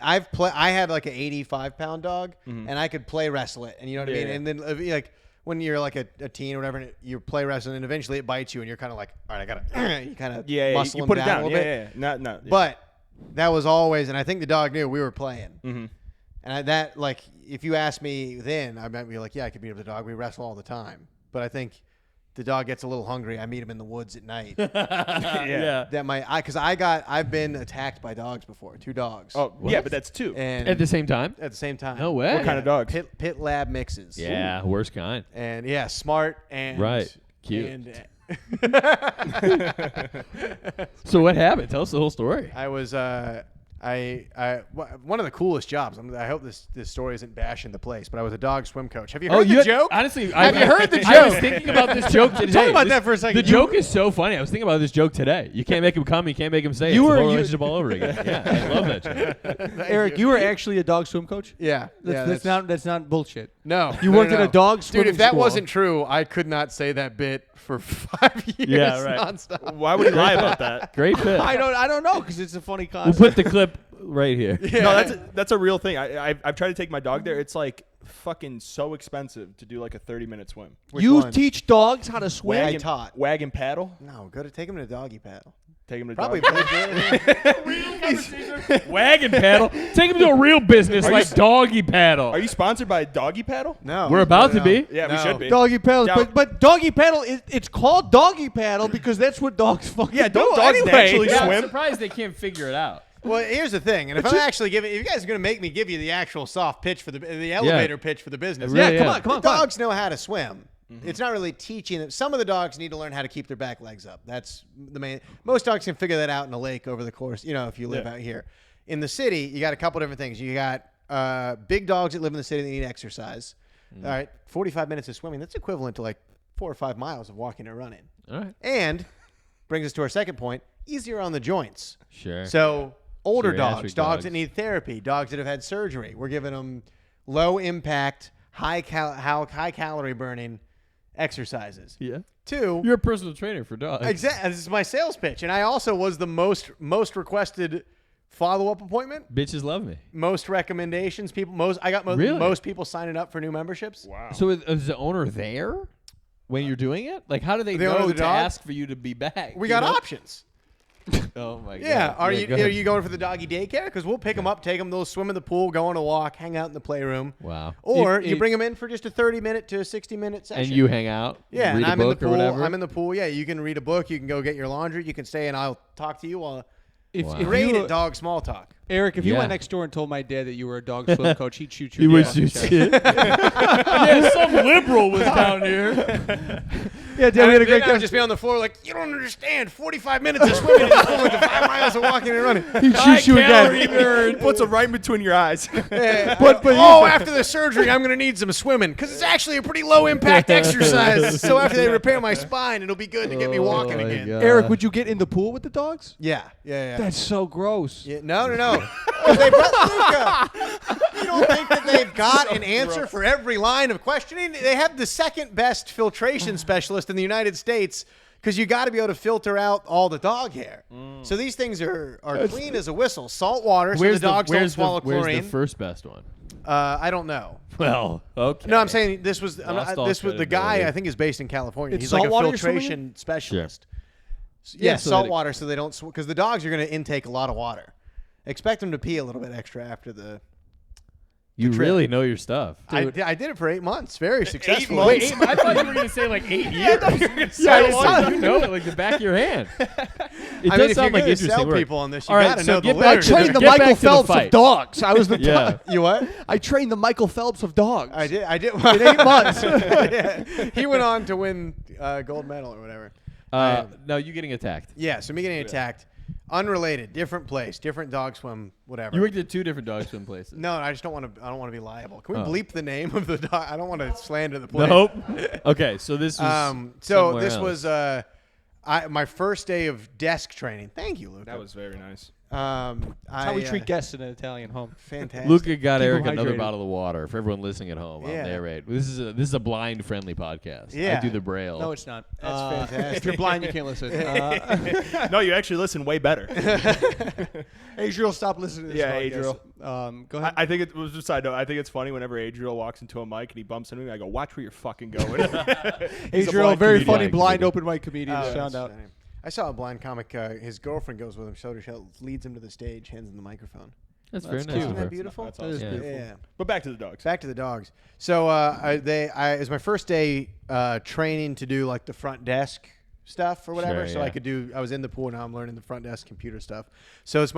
I had like an 85-pound dog, and I could play wrestle it, and you know what I mean. Yeah. And then like when you're like a teen or whatever, and you play wrestling, and eventually it bites you, and you're kind of like, all right, I gotta, you kind of muscle you him put it down down. a little bit. Yeah. No. Yeah. But that was always, and I think the dog knew we were playing, Mm-hmm. and that like if you asked me then, I might be like, yeah, I could beat up the dog. We wrestle all the time, but I think. The dog gets a little hungry. I meet him in the woods at night. yeah. Because I've been attacked by dogs before, 2 dogs. Oh, yeah, but that's 2. and At the same time? at the same time. No way. What kind of dogs? Pit lab mixes. Yeah, worst kind. And yeah, smart and Right. Cute. And So what happened? Tell us the whole story. I was one of the coolest jobs. I hope this story isn't bashing the place, but I was a dog swim coach. Have you heard the joke? Honestly, Have you heard the joke? I was thinking about this joke today. Talk about that for a second. The joke is so funny. I was thinking about this joke today. You can't make him come. You can't make him say it. It's a whole relationship all over again. Yeah, I love that joke. Eric, you were actually a dog swim coach? Yeah. That's not bullshit. No. You worked at a dog swimming Dude, if that school. wasn't true, I could not say that bit for 5 years Yeah, right. nonstop. Why would he lie about that? Great bit. I don't know because it's a funny We'll concept. put the clip right here. Yeah. No, that's a real thing. I've tried to take my dog there. It's like fucking so expensive to do like a 30-minute swim. Which you one? teach dogs how to swim? I taught. Wag and paddle. No, go to take him to doggy paddle. Take him to Probably. dog. Wagon paddle. Take him to a real business like doggy paddle. Are you sponsored by Doggy Paddle? No. We're about to No. be. Yeah, we No. should be. Doggy paddle, Yeah. but doggy paddle it's called doggy paddle because that's what dogs fucking Yeah, don't do dogs anyway. naturally Yeah, I'm swim? surprised they can't figure it out. Well, here's the thing, and if I'm actually giving, if you guys are going to make me give you the actual soft pitch for the elevator pitch for the business, Really, Yeah, come yeah. on, come on, the come on. dogs know how to swim. It's not really teaching them. Some of the dogs need to learn how to keep their back legs up. That's the main. Most dogs can figure that out in a lake over the course. If you live out here. In the city, you got a couple different things. You got big dogs that live in the city that need exercise. All right, 45 minutes of swimming. That's equivalent to like 4 or 5 miles of walking or running. All right. And brings us to our second point: easier on the joints. Sure. So older Geriatric dogs dogs. that need therapy, dogs that have had surgery. We're giving them low impact, high calorie burning exercises. Yeah. 2, You're a personal trainer for dogs. exactly. This is my sales pitch, and I also was the most requested follow-up appointment. Bitches love me. Most recommendations. I got Really? most people signing up for new memberships. Wow. So is the owner there when you're doing it? Like, how do they The owner know of the to dog? ask for you to be back? We you got know? options. Oh my god. Yeah. Are go you ahead. going for the doggy daycare? Because we'll pick them up, take them, they'll swim in the pool, go on a walk, hang out in the playroom. Wow. Or You- you bring them in for just a 30-minute to a 60-minute session. And you hang out. Yeah, read and a I'm in the book or pool. whatever. I'm in the pool. Yeah, you can read a book. You can go get your laundry. You can stay, and I'll talk to you while If, Wow. if great you, at dog small talk. Eric, if you Yeah. went next door and told my dad that you were a dog swim coach, he'd shoot you. He in would the fucking shoot chest. you. Yeah, some liberal was down here. Yeah, Dad, we had a great I would just be on the floor like, you don't understand. 45 minutes of swimming is equivalent to 5 miles of walking and running. He'd shoot you Calorie again. burn. Puts them right in between your eyes. But after the surgery, I'm going to need some swimming because it's actually a pretty low impact exercise. So after they repair my spine, it'll be good to get me walking my again. God. Eric, would you get in the pool with the dogs? Yeah. That's so gross. Yeah, no. 'Cause Luca, you don't think that they've got an answer for every line of questioning? They have the second best filtration specialist in the United States because you got to be able to filter out all the dog hair. So these things are clean as a whistle. Salt water, so the dogs don't swallow Where's chlorine. the first best one? I don't know. Well, okay. No, I'm saying this was Lost all this was the guy. credibility. I think is based in California. It's He's like a saltwater you're swimming in? filtration specialist. Yeah, Yeah, so salt that it- water, so they don't because the dogs are going to intake a lot of water. Expect them to pee a little bit extra after the. You trip. really know your stuff. I did it for 8 months, very successfully. months? I thought you were going to say like 8 years. You know it like the back of your hand. It I mean, does if you're sound like going to interesting sell work. people on this, you All right, got to so know the get back I to literature. trained the Get back Michael to the Phelps of fight. dogs. I was the Yeah. You what? I trained the Michael Phelps of dogs. I did. In 8 months. Yeah. He went on to win gold medal or whatever. No, you getting attacked. Yeah, so me getting attacked, unrelated, different place, different dog swim, whatever. You worked at 2 different dog swim places. No, I just don't want to. I don't want to be liable. Can we Oh. bleep the name of the dog? I don't want to slander the place. Nope. Okay, so this was. So somewhere this else. was my first day of desk training. Thank you, Luca. That was very nice. That's how we treat guests in an Italian home. Fantastic. Luca got Keep Eric 'em another hydrated. bottle of water for everyone listening at home. Yeah. I'll narrate. This is a blind friendly podcast. Yeah. I do the braille. No, it's not. That's fantastic. If you're blind, you can't listen. No, you actually listen way better. Adriel, stop listening to this Yeah, podcast. Adriel. Go ahead. I think it was a side note. I think it's funny whenever Adriel walks into a mic and he bumps into me. I go, "Watch where you're fucking going." He's a Adriel, blind very comedian. funny blind comedian. open mic comedian. Oh, Just found that's out. funny. I saw a blind comic. His girlfriend goes with him, shoulder to shoulder, leads him to the stage, hands him the microphone. That's very That's nice. cute. Isn't of her. that beautiful? That's That is awesome. beautiful. Yeah. But back to the dogs. Back to the dogs. So it was my first day training to do like the front desk stuff or whatever. Sure, so yeah. I was in the pool, now I'm learning the front desk computer stuff. So it's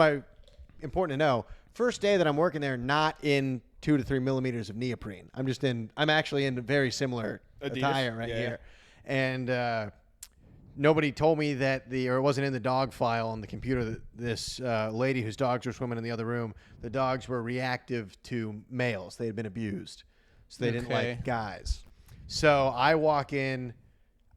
important to know. First day that I'm working there, not in 2 to 3 millimeters of neoprene. I'm actually in very similar Adidas? attire right Yeah. here. And nobody told me that or it wasn't in the dog file on the computer that this lady whose dogs were swimming in the other room, the dogs were reactive to males. They had been abused. So they didn't like guys. So I walk in,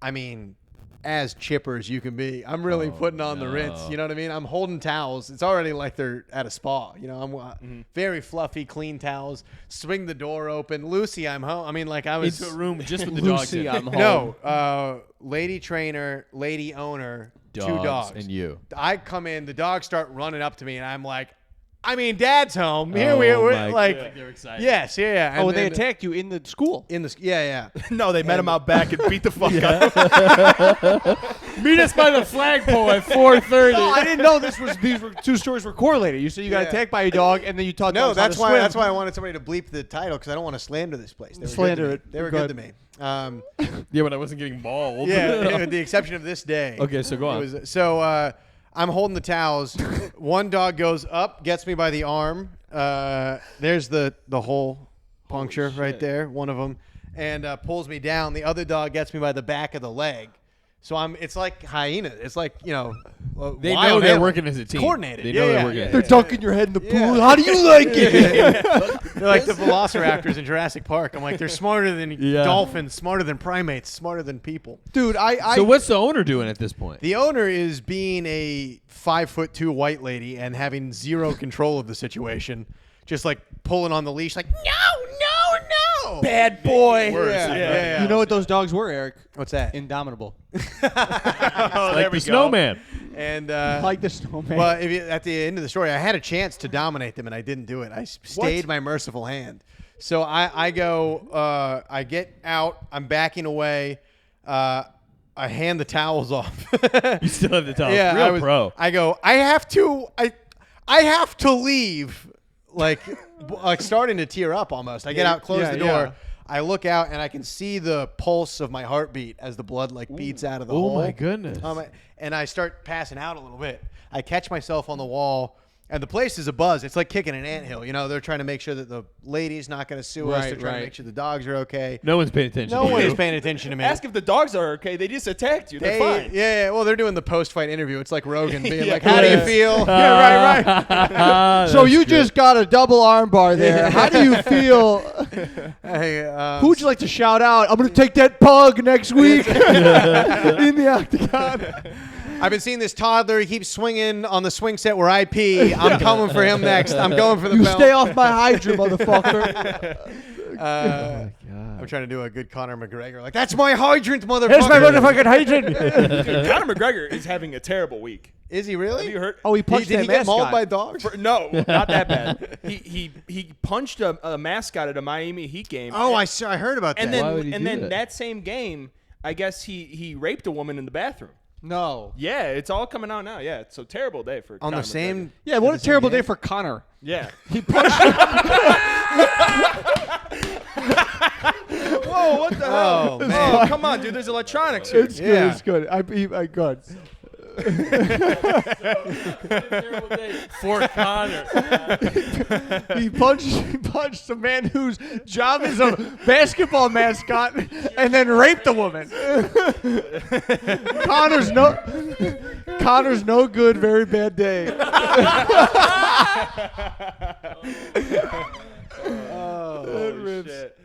I mean, as chipper as you can be. I'm really putting on the rinse. You know what I mean? I'm holding towels. It's already like they're at a spa. You know, I'm very fluffy, clean towels. Swing the door open. Lucy, I'm home. I mean, like I was into a room just with the Lucy, dogs. I'm home. No, lady trainer, lady owner, two dogs. And you. I come in, the dogs start running up to me, and I'm like, I mean, Dad's home. Here we're like, they're excited. yes, yeah. Oh, And they then attacked you in the school. in the yeah. No, they met him out back and beat the fuck out. Meet us by the flagpole at 4:30. No, I didn't know these were two stories were correlated. You said you got Yeah. attacked by a dog, and then you taught No, dogs how to swim. that's why I wanted somebody to bleep the title because I don't want to slander this place. They were Slander good to me. it. They were Go good to me. Yeah, when I wasn't getting mauled. Yeah, with the exception of this day. Okay, so go on. I'm holding the towels. One dog goes up, gets me by the arm. There's the hole puncture right there, one of them, and pulls me down. The other dog gets me by the back of the leg. So it's like hyena. It's like, you know, They know wild they're animal. working as a team. Coordinated. They know Yeah, they're yeah, working yeah. as a They're team. dunking your head in the pool. Yeah. How do you like it? They're like the velociraptors in Jurassic Park. I'm like, they're smarter than dolphins, smarter than primates, smarter than people. Dude, So what's the owner doing at this point? The owner is being a 5'2" white lady and having zero control of the situation, just like pulling on the leash, like no. bad boy. Yeah. You know what those dogs were, Eric? What's that? Indomitable. Like the snowman. And Like the snowman. well, at the end of the story, I had a chance to dominate them and I didn't do it. I stayed my merciful hand. So I go, I get out, I'm backing away. I hand the towels off. You still have the top. Yeah, Real pro. I go, I have to leave. Like starting to tear up almost. I get out, close the door. yeah. I look out and I can see the pulse of my heartbeat as the blood beats out of the hole. Oh my goodness. And I start passing out a little bit. I catch myself on the wall. And the place is abuzz. It's like kicking an anthill. You know, they're trying to make sure that the lady's not going to sue us. They're trying to make sure the dogs are okay. No one's paying attention. No to one you. is paying attention to me. Ask if the dogs are okay. They just attacked you. They're fine. Yeah. Well, they're doing the post-fight interview. It's like Rogan being Yeah. like, "How do you feel?" yeah, right. So you just got a double arm bar there. How do you feel? Hey, Who would you like to shout out? I'm going to take that pug next week in the octagon. I've been seeing this toddler. He keeps swinging on the swing set where I pee. I'm coming for him next. I'm going for the You belt. stay off my hydra, motherfucker. I'm trying to do a good Connor McGregor. Like, that's my hydrant, motherfucker. Here's my motherfucking hydrant. Dude, Connor McGregor is having a terrible week. Is he really? Have you heard? Oh, he punched Did that he get mauled mascot. by dogs? No, not that bad. He punched a mascot at a Miami Heat game. Oh, I heard about and that. Why would he then do that? that same game, I guess he raped a woman in the bathroom. No. Yeah, it's all coming out now. Yeah, it's a terrible day for on Conor the same. Yeah, what a terrible game? day for Connor. McGregor. Yeah. He punched. Whoa, what the hell? Oh, man. Oh, come on, dude. There's electronics here. It's Yeah. good. It's good. I good. For Connor. He punched a man whose job is a basketball mascot and then raped a woman. Connor's no good, very bad day. Oh, shit.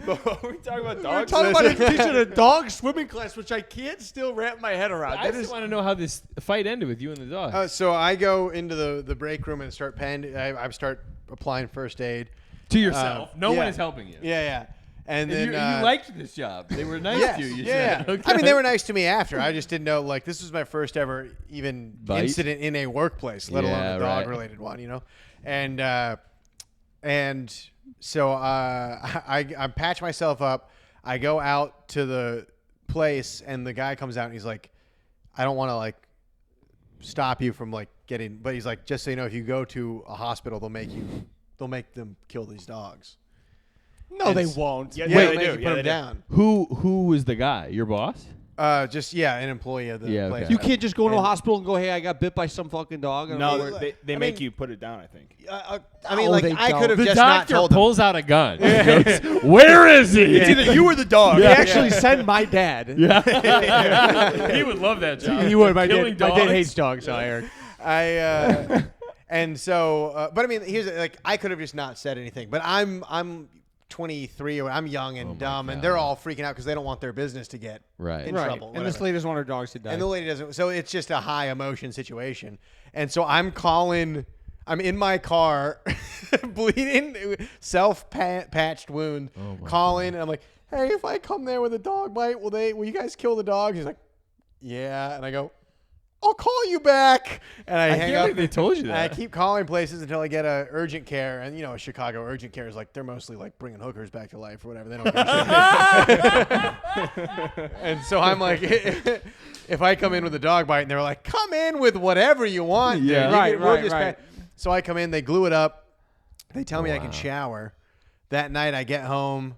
But we talking about dogs? Talking about teaching a dog swimming class, which I can't still wrap my head around. I just want to know how this fight ended with you and the dog. So I go into the break room and start I start applying first aid. To yourself. No yeah. one is helping you. Yeah. And And then you liked this job. They were nice yes, to you. You yeah. said. Okay. I mean, they were nice to me after. I just didn't know, like, this was my first ever even Bite? incident in a workplace, let alone Yeah, a right. dog-related one, you know? And so I patch myself up. I go out to the place, and the guy comes out, and he's like, I don't want to, like, stop you from, like, getting – but he's like, just so you know, if you go to a hospital, they'll make them kill these dogs. No, they won't. Yeah, Yeah, they they'll make do. you Yeah, put they them do. down. Who was the guy? Your boss? Just an employee of the place. okay. You can't just go into a hospital and go, "Hey, I got bit by some fucking dog." No, they make you put it down, I think. I mean, like they I don't. could have The just not doctor told them. pulls out a gun. He goes, "Where is he?" It's either you or the dog. They actually sent my dad. He would love that job. He would. My Killing dad dogs. hates dogs, so Eric. And so, but I mean, here's like I could have just not said anything, but I'm 23 or I'm young and dumb, and they're all freaking out because they don't want their business to get in trouble. And this lady doesn't want her dogs to die. And the lady doesn't. So it's just a high emotion situation. And so I'm calling. I'm in my car, bleeding, self-patched wound, calling, and I'm like, "Hey, if I come there with a dog bite, will you guys kill the dog?" He's like, "Yeah," and I go, "I'll call you back." And I hang can't up. believe they told you And that. I keep calling places until I get a urgent care, and Chicago urgent care is like they're mostly like bringing hookers back to life or whatever. They don't give a shit. And so I'm like, if I come in with a dog bite, and they're like, "Come in with whatever you want." dude. Yeah. We'll just pay." So I come in, they glue it up. They tell me I can shower. That night I get home.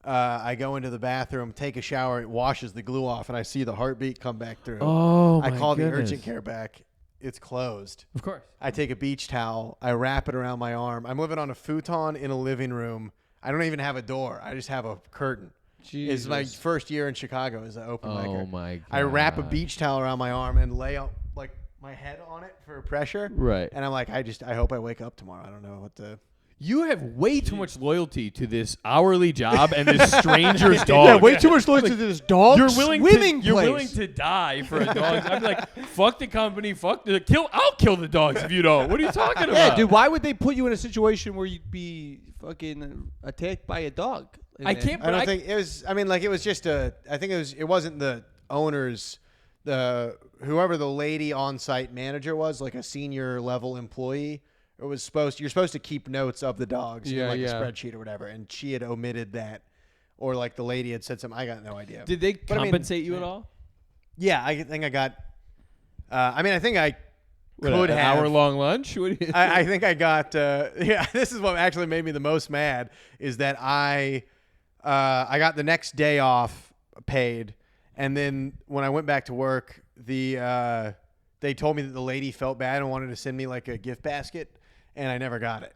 I go into the bathroom, take a shower. It washes the glue off, and I see the heartbeat come back through. Oh, I my call the goodness. urgent care back. It's closed. Of course. I take a beach towel. I wrap it around my arm. I'm living on a futon in a living room. I don't even have a door. I just have a curtain. It's my first year in Chicago as an open micer. Oh my god. I wrap a beach towel around my arm and lay out like my head on it for pressure. Right. And I'm like, I hope I wake up tomorrow. I don't know what to. You have way too much loyalty to this hourly job and this stranger's dog. Yeah, way too much loyalty to this dog. You're willing swimming to, you're place. willing to die for a dog. I'd be like, fuck the company, I'll kill the dogs if you don't. What are you talking about? Yeah, dude. Why would they put you in a situation where you'd be fucking attacked by a dog? I can't. I don't think it was. I mean, like it was just a. I think it was. It wasn't the owners. Whoever the lady on-site manager was, like a senior level employee. You're supposed to keep notes of the dogs in a spreadsheet or whatever, and she had omitted that, or like the lady had said something. I got no idea. Did they But I mean, compensate you at all? Yeah, I think I got. I think I What, could an have hour-long lunch. What do you I think I got. This is what actually made me the most mad is that I got the next day off paid, and then when I went back to work, they told me that the lady felt bad and wanted to send me like a gift basket. And I never got it.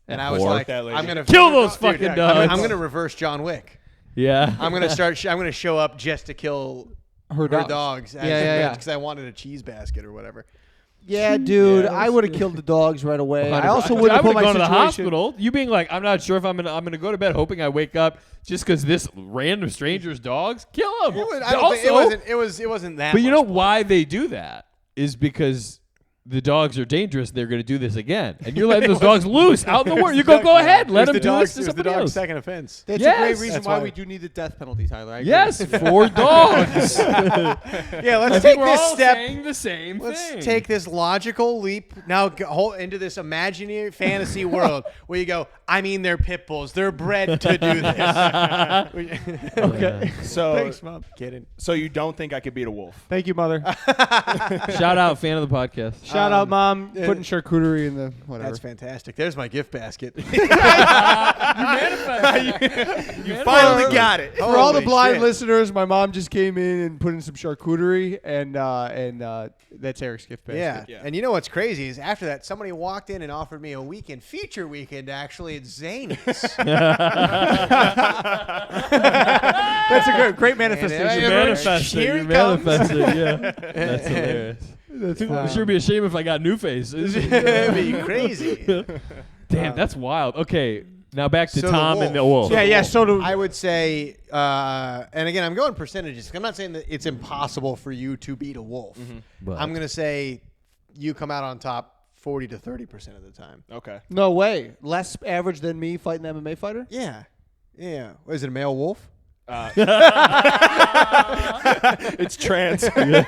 And I was like, I'm going to kill those fucking dogs. I'm going to reverse John Wick. Yeah. I'm going to show up just to kill her dogs. Because I wanted a cheese basket or whatever. Yeah, dude. I would have killed the dogs right away. I also would I have would put have my gone to the situation. hospital. You being like, I'm not sure if I'm gonna go to bed, hoping I wake up just because this random stranger's dogs kill them. It wasn't that. But you much know blood. why they do that is because the dogs are dangerous. They're going to do this again, and you're letting those dogs loose out in the world. You go ahead, let them do this to It was the somebody dog's else. second offense. That's Yes. a great reason That's why why- we do need the death penalty, Tyler. I agree. Yes, for dogs. Yeah, let's I take think we're this all step. saying the same Let's thing. take this logical leap now into this imaginary fantasy world where you go, I mean, they're pit bulls. They're bred to do this. Okay. So, Thanks, Mom. Kidding. so you don't think I could beat a wolf? Thank you, Mother. Shout out, fan of the podcast. Shout out, Mom. Putting charcuterie in the whatever. That's fantastic. There's my gift basket. You manifested. You finally got it. For all the Holy blind shit. listeners, my mom just came in and put in some charcuterie, and that's Eric's gift basket. Yeah. And you know what's crazy is after that, somebody walked in and offered me a feature weekend actually at Zany's. That's a great manifestation. Yeah, Manifested. Here You he comes. manifested. Yeah. That's hilarious. It should be a shame if I got new faces. It'd be crazy. Damn, that's wild. Okay, now back to So the Tom wolf. and the wolf. Yeah. So do I would say, and again, I'm going percentages. I'm not saying that it's impossible for you to beat a wolf. But- I'm going to say you come out on top 40 to 30% of the time. Okay. no way. Less average than me fighting an MMA fighter. Yeah. Yeah. Is it a male wolf? It's trans. Is it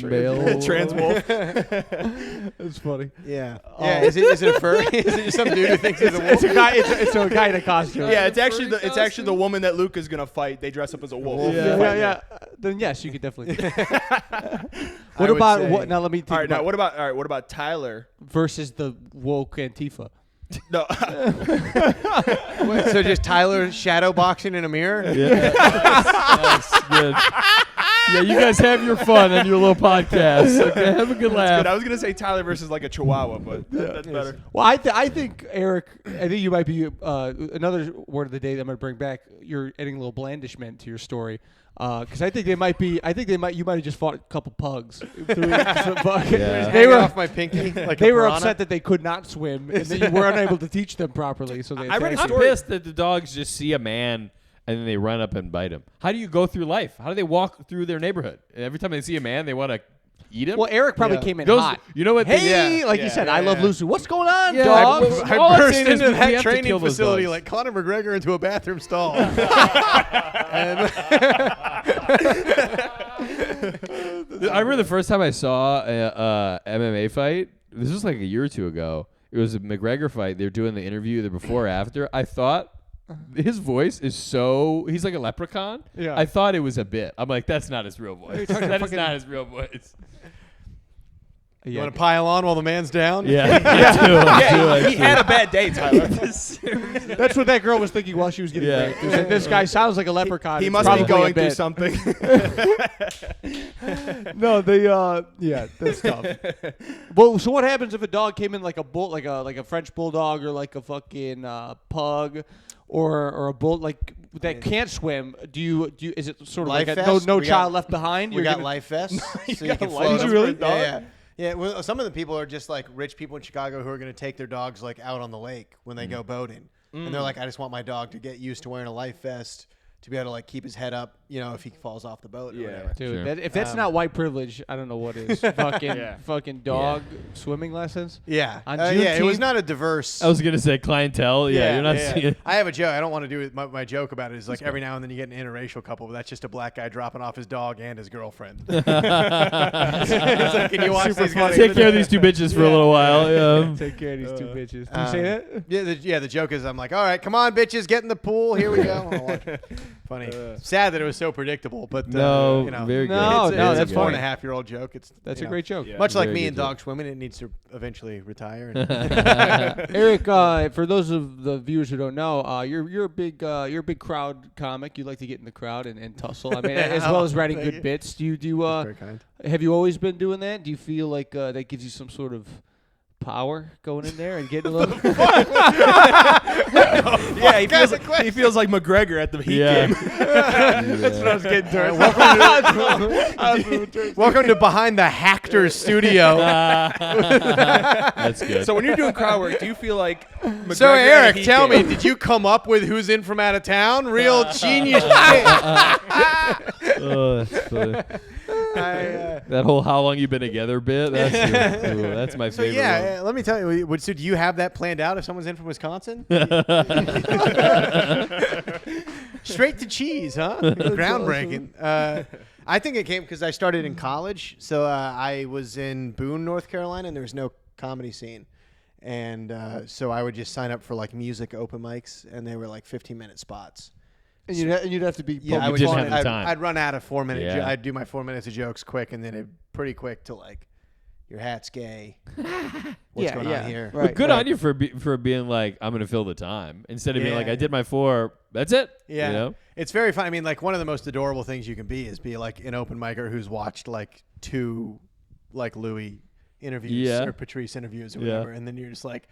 a male? Trans wolf. That's funny. Yeah. Yeah. Is it a furry? Is it just some dude who thinks he's a wolf? It's a guy. It's a guy in a costume. Yeah, it's actually the woman that Luke is gonna fight. They dress up as a wolf. Yeah. Then yes, you could definitely. Do it. I What would about say- what? Now let me think. All right. about Now what about Tyler? versus the woke Antifa? No. Wait, so just Tyler shadow boxing in a mirror? Yeah. That's good. Yeah, you guys have your fun on your little podcast. Okay, have a good laugh. Good. I was gonna say Tyler versus like a Chihuahua, but that's better. Well, I think Eric, I think you might be another word of the day that I'm going to bring back. You're adding a little blandishment to your story. Because I think you might have just fought a couple pugs. Yeah. They were off my pinky. Like they a were piranha. upset that they could not swim and that you were unable to teach them properly. So they I read a I'm story- pissed that the dogs just see a man and then they run up and bite him. How do you go through life? How do they walk through their neighborhood? Every time they see a man, they want to eat him? Well, Eric probably Yeah. came in Goes- hot. You know what? Hey, Yeah. like you Yeah, said, yeah, I love yeah. Lucy. What's going on, Yeah, dog? I All I'm burst saying is into we that have to training kill those facility dogs. like Connor McGregor into a bathroom stall. I remember the first time I saw a MMA fight. This was like a year or two ago. It was a McGregor fight. They were doing the interview either before or after. I thought his voice is so. He's like a leprechaun. Yeah. I thought it was a bit. I'm like, that's not his real voice. talking That is fucking- not his real voice. You want to pile on while the man's down? Yeah. Yeah, he had a bad day, Tyler. That's what that girl was thinking while she was getting Yeah. raped. She said, this guy sounds like a leprechaun. He It's must be probably a going through bit." something. No, yeah, that's tough. Well, so what happens if a dog came in like a bull, like a French bulldog or like a fucking pug, or a bull like that can't swim? Do you is it sort of Life like vest? no We child got- left behind? We You're got gonna- life vests. So you got can a life float vest them. for a dog? Yeah. Yeah, well, some of the people are just like rich people in Chicago who are going to take their dogs like out on the lake when they go boating, and they're like, I just want my dog to get used to wearing a life vest to be able to like keep his head up, you know, if he falls off the boat or Yeah. whatever. Dude, Sure. if that's not white privilege, I don't know what is. Fucking dog swimming lessons. Yeah, On yeah, it was Juneteenth- not a diverse. I was gonna say clientele. Yeah, you're not seeing. I have a joke. I don't want to do it. My joke about it is like every now and then you get an interracial couple, but that's just a black guy dropping off his dog and his girlfriend. It's like, can you watch these guys? Take care of these two bitches for a little while. Yeah. Take care of these two bitches. Did you say that? Yeah, the joke is I'm like, all right, come on, bitches, get in the pool. Here we go. I'll watch it. Funny. Sad that it was so predictable, but No, you know, very good. No, it's, no, it's that's a funny. 4.5-year-old joke. It's That's you a know, great joke. Yeah. much like Very me good and joke. dog swimming. It needs to eventually retire. Eric, for those of the viewers who don't know, you're a big crowd comic. You like to get in the crowd and tussle. I mean, as well as writing Thank good you. bits. Do you Very kind. have you always been doing that? Do you feel like that gives you some sort of power going in there and getting a little? Yeah, he feels like McGregor at the Heat Yeah. game. That's what I was getting to. Welcome to Behind the Hactors Studio. That's good. So when you're doing crowd work, do you feel like McGregor So at a Eric, Heat tell me, game? did you come up with who's in from out of town? Real genius shit. Oh, that's funny. That whole "how long you been together" bit. That's my So favorite. yeah, let me tell you. So do you have that planned out if someone's in from Wisconsin? Straight to cheese, huh? Groundbreaking. I think it came because I started in college. So I was in Boone, North Carolina, and there was no comedy scene. And so I would just sign up for like music open mics, and they were like 15-minute spots. And you'd have to be. Yeah, you I would didn't just- have the time. I'd run out of 4 minutes. Yeah. I'd do my 4 minutes of jokes quick, and then it pretty quick to like, your hat's gay. What's going on here? Right, But good right. on you for being like, I'm gonna fill the time instead of being like, Yeah. I did my 4. That's it. Yeah, You know? it's very fun. I mean, like one of the most adorable things you can be is be like an open micer who's watched like 2 like Louis interviews Yeah. or Patrice interviews or Yeah. whatever, and then you're just like,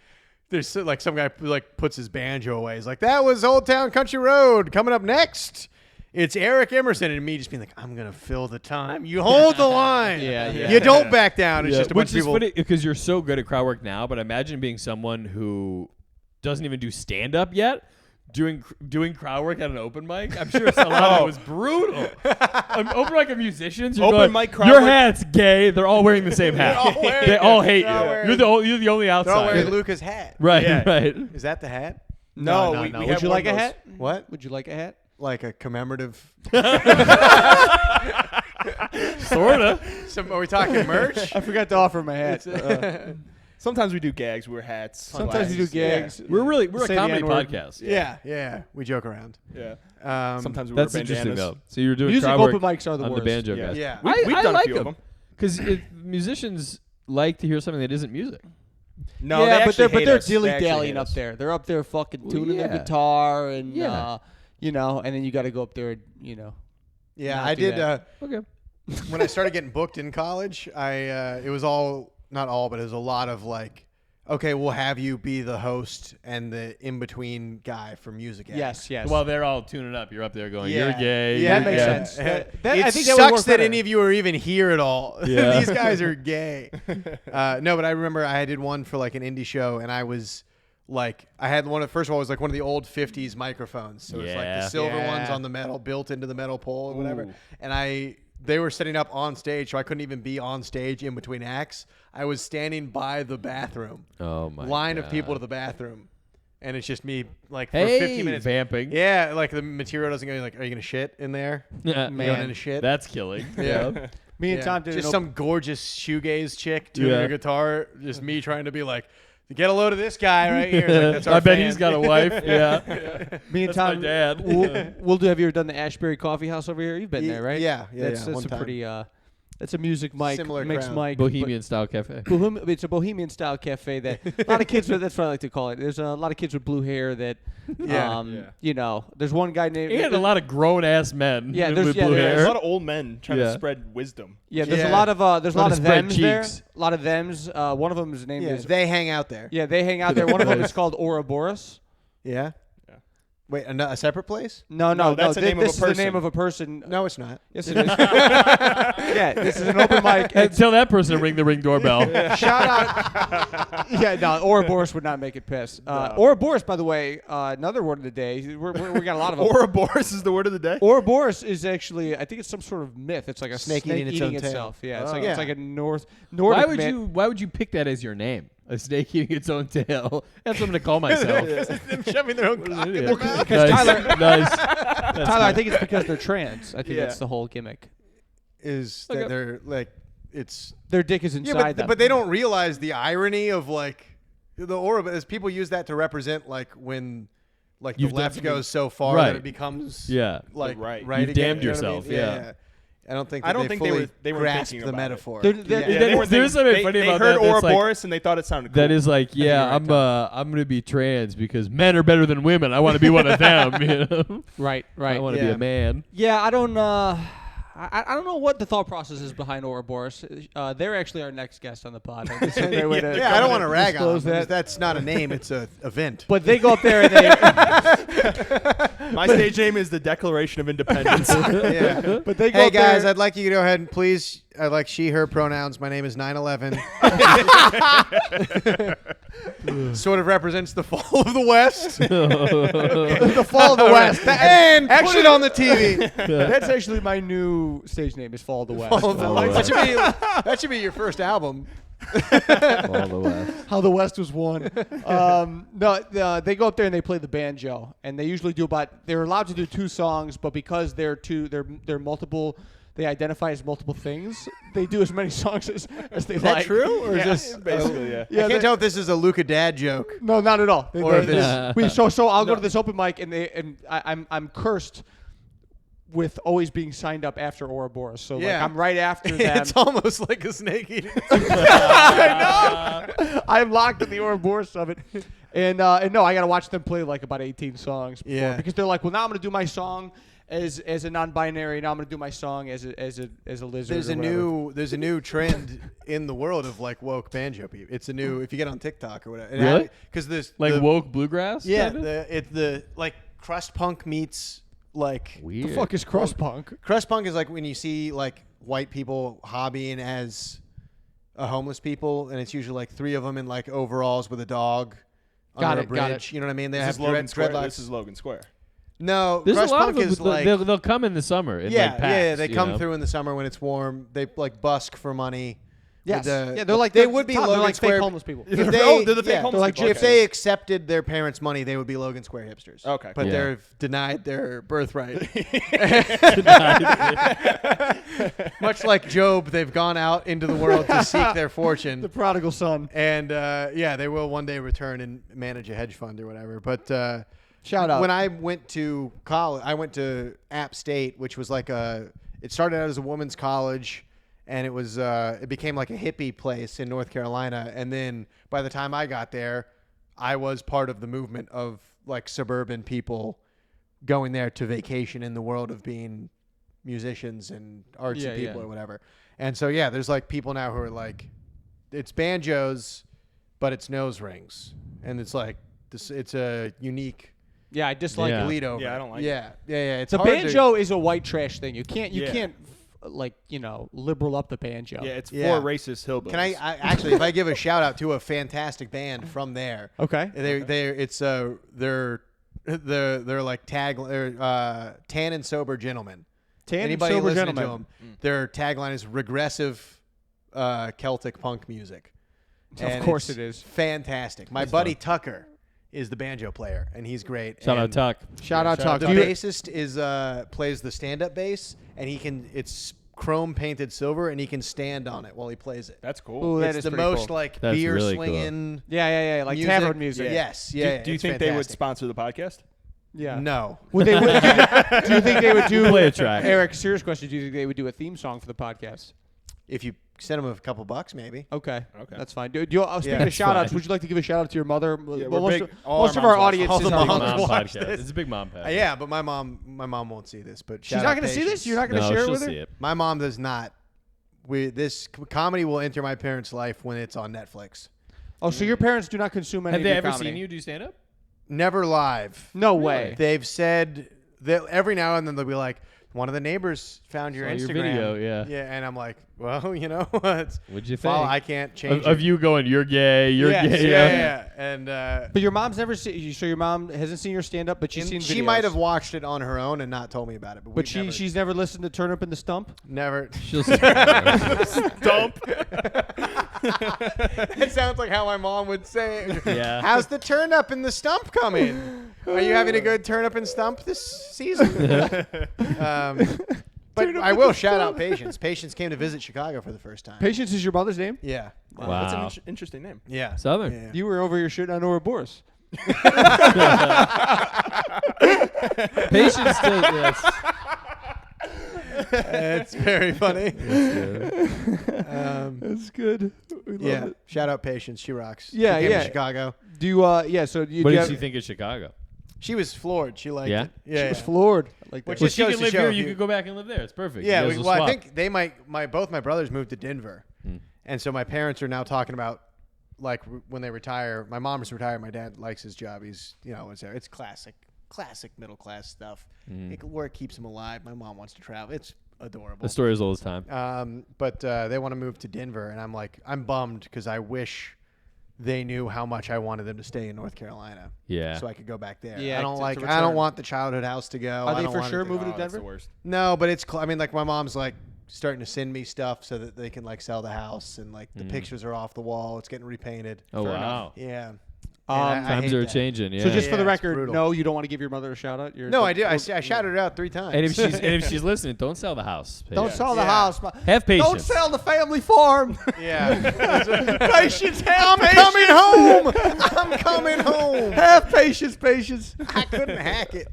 there's like some guy who, like puts his banjo away. He's like, that was Old Town Country Road. Coming up next, it's Eric Emerson, and me just being like, I'm gonna fill the time. You hold the line. Yeah. You don't back down. It's just a bunch Which of is people. funny because you're so good at crowd work now, but imagine being someone who doesn't even do stand up yet. Doing crowd work at an open mic, I'm sure a lot of it was brutal. Open mic of musicians, you're Open going, mic crowd your work- hat's gay. They're all wearing the same hat. all wearing They it. all hate They're all you. wearing- You're the only They're all wearing outsider. Luca's hat. Right, Yeah. right. Is that the hat? No, we Would have you one like a of those. hat? What? Would you like a hat? Like a commemorative? Sorta. Are we talking merch? I forgot to offer my hat. Sometimes we do gags. We wear hats. Sometimes you do gags. We're a Say the comedy N-word. podcast. Yeah. We joke around. Yeah. Sometimes Sometimes we That's wear interesting bandanas. though. So you're doing Music crowd open work mics are the on worst. the banjo Yeah. guys. Yeah. We've I done like a few of them. because musicians like to hear something that isn't music. No, yeah, they but they're actually dilly hate dallying up us. there. They're up there fucking Well, tuning their yeah. guitar and Yeah. and then you got to go up there and Yeah, not I do did. that. Okay. When I started getting booked in college, it was all, not all, but it was a lot of like, okay, we'll have you be the host and the in between guy for music acts. Yes. While they're all tuning up, you're up there going, Yeah. "You're gay." Yeah, That makes yeah. sense. That- It I think that would sucks work that better. any of you are even here at all. Yeah. These guys are gay. No, but I remember I did one for like an indie show, and I was like, I had one of, first of all, it was like one of the old 50s microphones. So it's like Yeah. the silver ones Yeah. on the metal, built into the metal pole or whatever. Ooh. And they were setting up on stage, so I couldn't even be on stage in between acts. I was standing by the bathroom, Oh my line God. of people to the bathroom. And it's just me, like, for Hey, 15 minutes. vamping. Yeah, like the material doesn't go, like, are you going to shit in there? Man, Going into shit? That's killing. Yeah. Me and Yeah. Tom did just an some gorgeous shoegaze chick tuning Yeah. a guitar. Just me trying to be like, get a load of this guy right here. It's like, that's our I bet fan. he's got a wife. Yeah. Me and That's Tom. my dad. We'll do. Have you ever done the Ashbury Coffee House over here? You've been there, right? Yeah, That's one a time. pretty. That's a music mic, Similar mixed crowd. mic, Bohemian style cafe. It's a bohemian style cafe that a lot of kids. That's what I like to call it. There's a lot of kids with blue hair that, Yeah. There's one guy named. And a lot of grown ass men. Yeah, there's- with yeah, blue there's There's hair. a lot of old men trying Yeah. to spread wisdom. Yeah, there's Yeah. a lot of there's a lot of spread thems there. cheeks. A lot of thems. One of them, his name Yeah, is. they hang out there. Yeah, they hang out there. One of them is called Uraboros. Yeah. Yeah. Wait, a separate place? No, that's the name of this a is the name person. of a person. No, it's not. Yes, it is. Yeah, this is an open mic. And tell that person to ring the ring doorbell. Shout out. Yeah, no, Ouroboros would not make it piss. Ouroboros, by the way, another word of the day. We got a lot of them. Ouroboros is the word of the day. Ouroboros is actually, I think it's some sort of myth. It's like a Snake snake eating eating its own tail. itself. Yeah, it's Oh. like Yeah. it's like a Nordic Why would myth. you Why would you pick that as your name? A snake eating its own tail. That's what I'm gonna call myself. Them shoving their own cock in their Idiot. mouth. Because Nice. Tyler- Nice. Tyler, I think it's because they're trans. I think Yeah. that's the whole gimmick. Is Okay. that they're like, it's. Their dick is Yeah, inside them. but they don't realize the irony of like the aura. As people use that to represent like when like You've the left definitely- goes so far Right. that it becomes Yeah. like Right. right You've again, damned you know what I mean? yourself, yeah. I don't think. I don't they think they fully were grasped thinking the about it. metaphor. They're- Yeah. they're- Yeah, There- they were there's something they, funny they about heard that that's like- Ouroboros and they thought it sounded cool. That is like, yeah, At the right I'm gonna be trans because men are better than women. I want to be one of them. You know? right. I want to be Yeah. a man. Yeah, I don't. I don't know what the thought process is behind Ouroboros. They're actually our next guest on the pod. This is a great way to Yeah, I don't want to rag on them. disclose that. That's not a name; it's a event. But they go up there and they. My stage name is the Declaration of Independence. Yeah. But they go Hey up guys, there. I'd like you to go ahead and please. I like she/her pronouns. My name is 9/11. Sort of represents the fall of the West. The fall of the West. And put it on the TV. That's actually my new stage name is Fall of the West. Fall of the West. That should be your first album. All the way. How the West was won. They go up there and they play the banjo, and they usually do about. They're allowed to do 2 songs, but because they're multiple. They identify as multiple things. They do as many songs as they Is like. that true? Or Yeah. is this Basically, yeah. Yeah, I can't tell if this is a Luca Dad joke. No, not at all. Or if it's- So I'll go to this open mic and I'm cursed with always being signed up after Ouroboros. So like Yeah. I'm right after them. It's almost like a snake eating. I know. I'm locked in the Ouroboros of it. And no, I got to watch them play like about 18 songs. Before, Yeah. Because they're like, well, now I'm going to do my song as a non-binary. Now I'm going to do my song as a lizard. There's or a whatever. there's a new trend in the world of like woke banjo people. It's a new if you get on TikTok or whatever. Really? Because this Like the, woke bluegrass. yeah, kind of? it's the like crust punk meets like Weird. The fuck is crust punk? crust punk is like when you see like white people hobbying as a homeless people, and it's usually like 3 of them in like overalls with a dog Got under it, a got bridge. it. You know what I mean? They This have is Logan Square. dreadlocks. This is Logan Square. No, There's crust a lot punk of them. is like They'll come in the summer. In yeah, like packs, they you come know? through in the summer when it's warm. They like busk for money. Yes. With Yeah, they're like they would be Tom, Logan they're like Square. fake homeless people. If They're- they, oh, they're the fake yeah, homeless they're like, people. if Okay. they accepted their parents' money, they would be Logan Square hipsters. Okay, but cool. they've denied their birthright. Much like Job, they've gone out into the world to seek their fortune. The prodigal son. And yeah, they will one day return and manage a hedge fund or whatever. But Shout out. when I went to college, I went to App State, which was like it started out as a women's college, and it became like a hippie place in North Carolina. And then by the time I got there, I was part of the movement of like suburban people going there to vacation in the world of being musicians and artsy people or whatever. And so there's like people now who are like, it's banjos, but it's nose rings, and it's like this. It's a unique. Yeah, I dislike it. Lead over. Yeah, I don't like it. Yeah. It's the hard banjo is a white trash thing. You can't liberal up the banjo. Yeah, it's for Yeah. racist hillbillies. Can I actually, if I give a shout out to a fantastic band from there? Okay. They're like they're tan and sober gentlemen. Tan and Anybody sober listening gentlemen. to them, their tagline is regressive Celtic punk music. Of course it is. Fantastic. My buddy Tucker is the banjo player, and he's great. Shout out Tuck. Shout out Tuck. The bassist is plays the stand-up bass, and it's chrome painted silver, and he can stand on it while he plays it. That's cool. Ooh, that It's is the pretty most cool. like That's beer really slinging. Yeah, like tavern music. Yes, Do yeah. you it's think they would fantastic. sponsor the podcast? Yeah. No. Would they? Do you think they would do? Play a track. Eric, serious question. Do you think they would do a theme song for the podcast? If you send him a couple bucks, maybe. Okay. Okay. That's fine. Speaking of that's shout outs, fine. would you like to give a shout out to your mother? we're most big- all most our of our moms watch audience All is the Big moms mom watch podcast. this. It's a big mom podcast. Yeah, but my mom won't see this. But She's not going to see this. You're not going to share it she'll with her. see it. My mom does not. This comedy will enter my parents' life when it's on Netflix. Oh, so your parents do not consume any Have of they your ever comedy? seen you do stand up? Never live. No way. They've said that every now and then they'll be like, one of the neighbors found your Saw Instagram. your video, yeah. Yeah, and I'm like, well, it's, What'd you well, think? I can't change Of it. you going, you're gay, you're Yes, gay. yeah. And But your mom's never seen. So your mom hasn't seen your stand up, but she's seen videos. she might have watched it on her own and not told me about it. But But she's never listened to Turn Up in the Stump. never. She'll see. Dump. It sounds like how my mom would say it. Yeah. How's the turn up and the stump coming? Are you having a good turn up and stump this season? But I will shout out Patience. Patience came to visit Chicago for the first time. Patience is your mother's name. Yeah. Wow. That's an interesting name. Yeah. Southern. Yeah. You were over here shooting on Uraboros. Patience still, yes. It's very funny. That's good. We love Yeah. it. Shout out Patience. She rocks. Yeah, she came yeah. to Chicago. Do you? So you. What do you did have- she think of Chicago? She was floored. She liked Yeah? it. Yeah. She was floored. Like Which that. Well, just she goes can to live show here. if You you- could go back and live there. It's perfect. Yeah, You guys will I swap. think they might. Both my brothers moved to Denver, and so my parents are now talking about like when they retire. My mom's retired. My dad likes his job. He's it's classic middle class stuff. Work keeps him alive. My mom wants to travel. It's adorable. The story is all the time. But they want to move to Denver, and I'm bummed because I wish they knew how much I wanted them to stay in North Carolina. Yeah. So I could go back there. Yeah, I don't to I return. don't want the childhood house to go. Are I they don't for want sure it to- moving to That's Denver? the worst. No, but it's I mean, like my mom's like starting to send me stuff so that they can like sell the house, and like the pictures are off the wall. It's getting repainted. Oh, wow. Yeah. Um, And I Times hate are that. changing. Yeah. So just for the Yeah, it's record, brutal. no, you don't want to give your mother a shout out. No, I do. I shouted it out 3 times. and if she's listening, don't sell the house. Don't Patience. sell the Yeah. house. Have patience. Don't sell the family farm. yeah. Patience. I'm coming home. I'm coming home. Have patience. Patience. I couldn't hack it.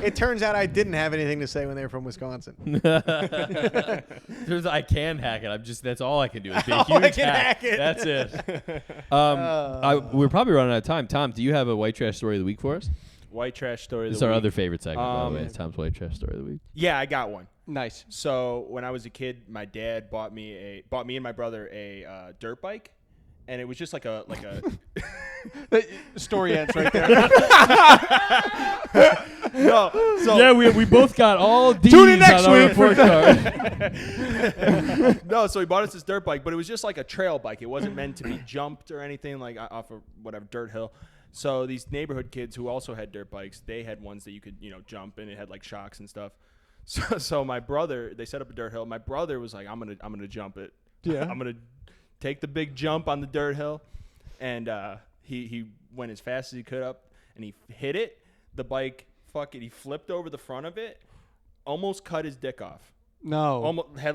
It turns out I didn't have anything to say when they were from Wisconsin. I can hack it. That's all I can do is be a All I huge can hack it. That's it. We're probably running out of time. Tom, do you have a white trash story of the week for us? White trash story. This Of is the our week. other favorite segment, by the way. It's Tom's white trash story of the week. Yeah, I got one. Nice. So when I was a kid, my dad bought me and my brother a dirt bike, and it was just like a The story ends right there. no. So Yeah, we both got all D's Tune in next on our week report card. no, so he bought us this dirt bike, but it was just like a trail bike. It wasn't meant to be jumped or anything like off of whatever dirt hill. So these neighborhood kids who also had dirt bikes, they had ones that you could jump, and it had like shocks and stuff. So my brother, they set up a dirt hill. My brother was like, I'm gonna jump it. Yeah. I'm gonna take the big jump on the dirt hill, and he went as fast as he could up, and he hit it. The bike, he flipped over the front of it, almost cut his dick off. No. Almost had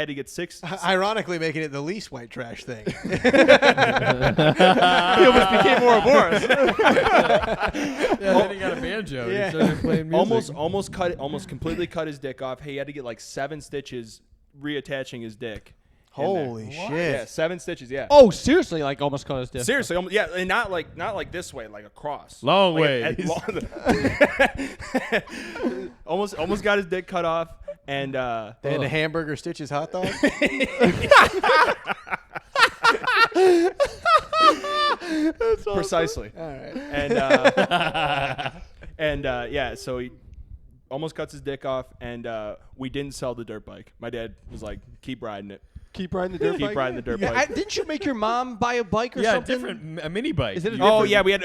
to get six. Ironically, making it the least white trash thing. He almost became Uraboros. Yeah, then he got a banjo. Yeah. He started playing music. almost completely cut his dick off. He had to get like 7 stitches reattaching his dick. Holy shit! Yeah, 7 stitches. Yeah. Oh, seriously, like almost cut his dick. Seriously, yeah, and not like this way, like across. Long Like ways. Almost got his dick cut off, and They had the hamburger stitches hot dog. precisely. All right. And yeah, so he almost cuts his dick off, and we didn't sell the dirt bike. My dad was like, "Keep riding it." Keep riding the dirt bike. Keep riding the dirt bike. Didn't you make your mom buy a bike or Yeah, something? a mini bike. Is it a Oh yeah, we had.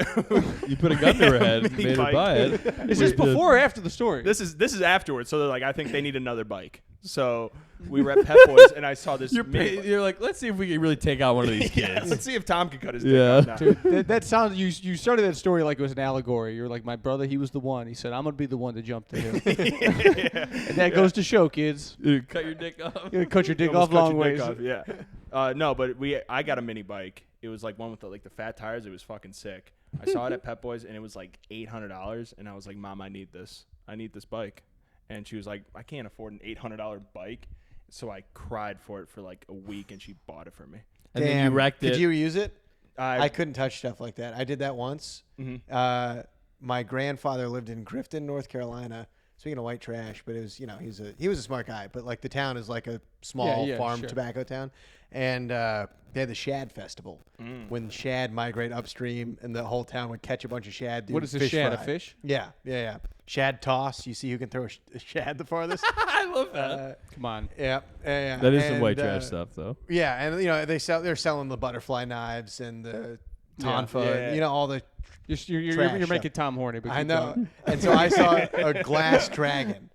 You put a gun to her head, and Mini made her bike. buy it. Is this before or after the story? This is afterwards. So they're like, I think they need another bike. So we were at Pep Boys, and I saw this. mini bike. You're like, let's see if we can really take out one of these Yeah, kids. let's see if Tom can cut his dick Yeah. off now. Dude, that sounds. You started that story like it was an allegory. You were like, my brother, he was the one. He said, I'm gonna be the one to jump to him. And that goes to show, kids. Dude, cut your dick off. You're gonna cut your dick Almost off cut long your dick ways. off, yeah. No, but I got a mini bike. It was like one with the fat tires. It was fucking sick. I saw it at Pep Boys, and it was like $800. And I was like, Mom, I need this. I need this bike. And she was like, I can't afford an $800 bike. So I cried for it for like a week, and she bought it for me. And then you wrecked it. Could you use it? I I couldn't touch stuff like that. I did that once. Mhm. My grandfather lived in Grifton, North Carolina. Speaking of white trash, but it was, he was a smart guy. But like the town is like a small farm tobacco town, and they had the shad festival when shad migrate upstream, and the whole town would catch a bunch of shad. Do What is a fish shad? fry. A fish? Yeah. Shad toss. You see who can throw a shad the farthest. I love that. Come on. Yeah. That is some white And, trash stuff, though. Yeah, and they're selling the butterfly knives and the tonfa, Yeah. all the. You're Trash making Tom horny. But I keep know. going. And so I saw a glass dragon,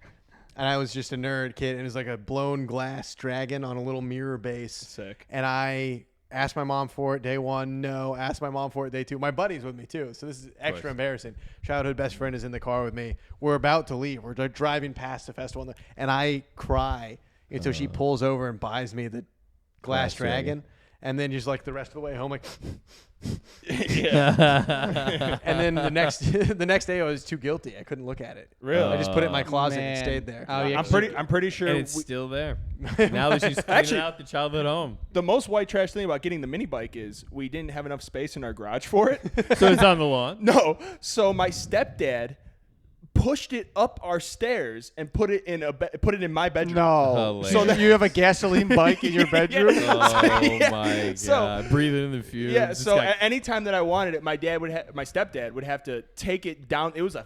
and I was just a nerd kid, and it was like a blown glass dragon on a little mirror base. Sick. And I asked my mom for it day one. No. Asked my mom for it day two. My buddy's with me too, so this is extra embarrassing. Childhood best friend is in the car with me. We're about to leave. We're driving past the festival, and I cry until she pulls over and buys me the glass dragon. And then just like the rest of the way home, like, and then the next day I was too guilty. I couldn't look at it. Really? I just put it in my closet man. and stayed there. Oh, yeah. I'm pretty sure And it's still there. Now that she's cleaning Actually- out the childhood home. the most white trash thing about getting the mini bike is we didn't have enough space in our garage for it. So it's on the lawn. No. So my stepdad pushed it up our stairs and put it in my bedroom. No. Hilarious. So that you have a gasoline bike in your bedroom? Oh Yeah. my god! So- Breathing in the fumes. Yeah, It's so got- anytime that I wanted it, my stepdad would have to take it down. It was a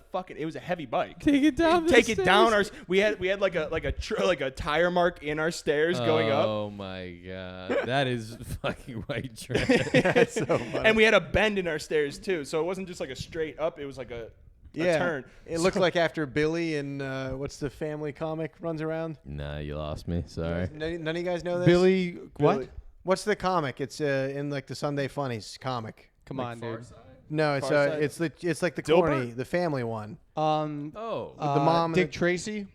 heavy bike. take it down. the Take it down our. stairs. We had like a tire mark in our stairs going up, Oh my god, that is fucking white trash. That's so funny. and we had a bend in our stairs too. So it wasn't just like a straight up. It was like a turn. It looked like after Billy and what's the family comic runs around. Nah, you lost me. Sorry. None of you guys know this. Billy, what? Billy. What's the comic? It's in like the Sunday Funnies comic. Come on, dude. No, it's Far Side? it's like the Dilbert? corny, the family one. Oh. With the mom and Dick the- Tracy.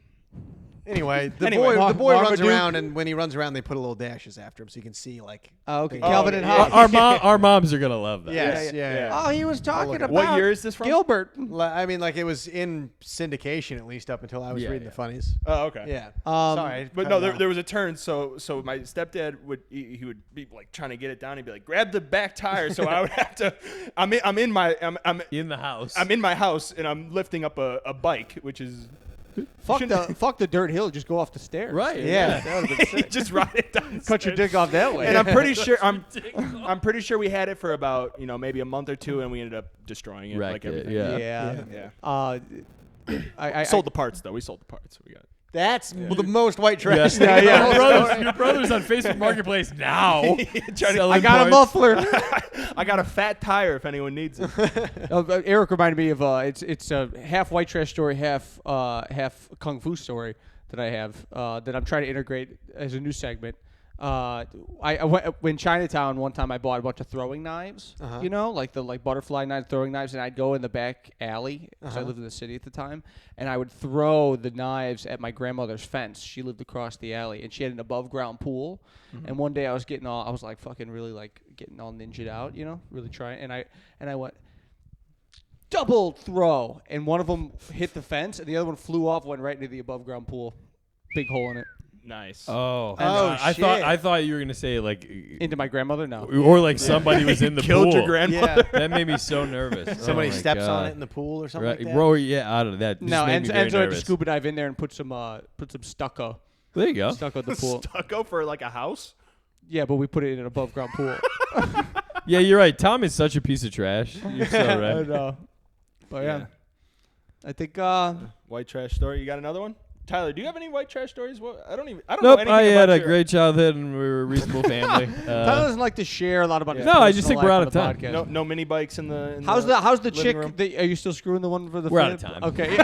Anyway, the Anyway, boy runs Marmaduke. around, and when he runs around, they put a little dashes after him so you can see like. Oh, okay. Oh, Calvin and yeah. Hobbes. Our moms are gonna love that. Yes, Yeah. yeah. Oh, he was talking about What year is this from? Gilbert. I mean, like it was in syndication at least up until I was Yeah, reading yeah. the funnies. Oh, okay. Yeah. Um, Sorry, But cut no, it out. there was a turn. So my stepdad would be like trying to get it down. He'd be like, grab the back tire. So I would have to. I'm in my house. I'm in my house and I'm lifting up a bike, which is Fuck the dirt hill. Just go off the stairs. right. Yeah. That would have been sick. just ride it down. the Cut your stairs. dick off that way. And I'm pretty sure I'm pretty sure we had it for about maybe a month or two, and we ended up destroying it Wrecked like it, everything. yeah. Yeah. I Sold the parts though. We sold the parts. We got. That's the most white trash. Yeah, thing. Your brother's on Facebook Marketplace now. I got a muffler. I got a fat tire if anyone needs it. Eric reminded me of it's a half white trash story, half kung fu story that I have that I'm trying to integrate as a new segment. I went in Chinatown one time. I bought a bunch of throwing knives, like the butterfly knives, throwing knives, and I'd go in the back alley because I lived in the city at the time, and I would throw the knives at my grandmother's fence. She lived across the alley, and she had an above ground pool. And one day I was getting all ninja'd out, really trying, and I went double throw, and one of them hit the fence, and the other one flew off, went right into the above ground pool, big hole in it. Nice. Oh, Oh, I shit. thought you were gonna say like Into my grandmother? No. or like somebody was in the Killed pool. your grandmother. Yeah. That made me so nervous. Somebody Oh my steps on God. it in the pool or something Right, like that. bro. Yeah, I don't know. That just No, made me very Enzo had to nervous. scuba dive in there and put some stucco. There you go. Stucco at the pool. Stucco for like a house? Yeah, but we put it in an above ground pool. Yeah, you're right. Tom is such a piece of trash. You're so I right. know. But yeah. I think White trash story. You got another one? Tyler, do you have any white trash stories? What? I don't know Nope, anything I had about a your- great childhood and we were a reasonable family. Tyler doesn't like to share a lot about his No, I just personal think we're life out on of the time. podcast. No mini bikes in the. How's the living chick? room? Are you still screwing the one for the? We're out of flip? time. Okay,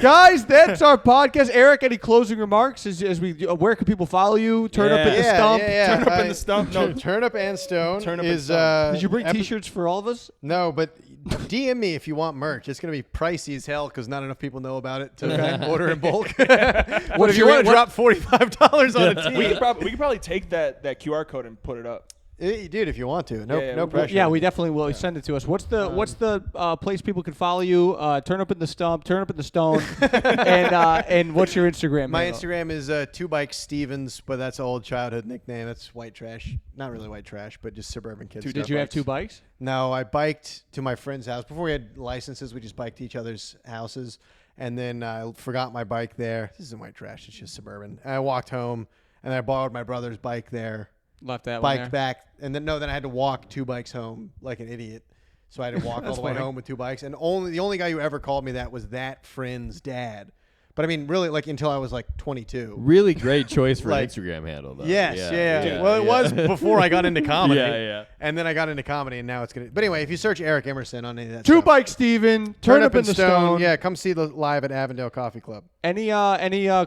guys, that's our podcast. Eric, any closing remarks? As we, where can people follow you? Turn up at the stump. Yeah, Turn up in the stump? No. Turn up and stone. Turn up and is. stone. Did you bring epi- T-shirts for all of us? No, but DM me if you want merch. It's gonna be pricey as hell because not enough people know about it to order in bulk. But if you want to drop $45 on a We tee, could probably take that QR code and put it up. dude, if you want to, no, Yeah, no we- pressure. Yeah, we definitely will. Send it to us. What's the place people can follow you? Turn up in the stump. Turn up in the stone. and what's your Instagram? My handle? Instagram is 2Bike Stevens, but that's an old childhood nickname. That's white trash. Not really white trash, but just suburban kids. Did you have 2 bikes? No, I biked to my friend's house. Before we had licenses, we just biked to each other's houses. And then I forgot my bike there. This isn't white trash. It's just suburban. And I walked home, and I borrowed my brother's bike there. Left that one Biked there. back. And then I had to walk 2 bikes home like an idiot. So I had to walk all the way funny. home with 2 bikes. And the only guy who ever called me that was that friend's dad. But I mean, really, like until I was like 22. Really great choice for Like- an Instagram handle, though. Yes, yeah. yeah, Well, it yeah. was before I got into comedy. Yeah. And then I got into comedy, and now it's gonna. But anyway, if you search Eric Emerson on any of that 2 stuff, bikes, Steven. Turn up in the stone. Yeah, come see the live at Avondale Coffee Club. Any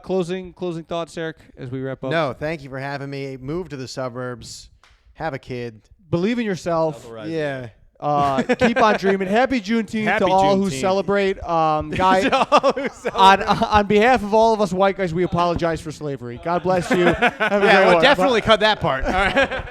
closing thoughts, Eric, as we wrap up? No, thank you for having me. Move to the suburbs, have a kid. Believe in yourself. Yeah. Keep on dreaming. Happy Juneteenth Happy to all who Juneteenth. celebrate. On behalf of all of us white guys, we apologize for slavery. God bless you. Have a great Yeah, one. we'll definitely cut that part. All right.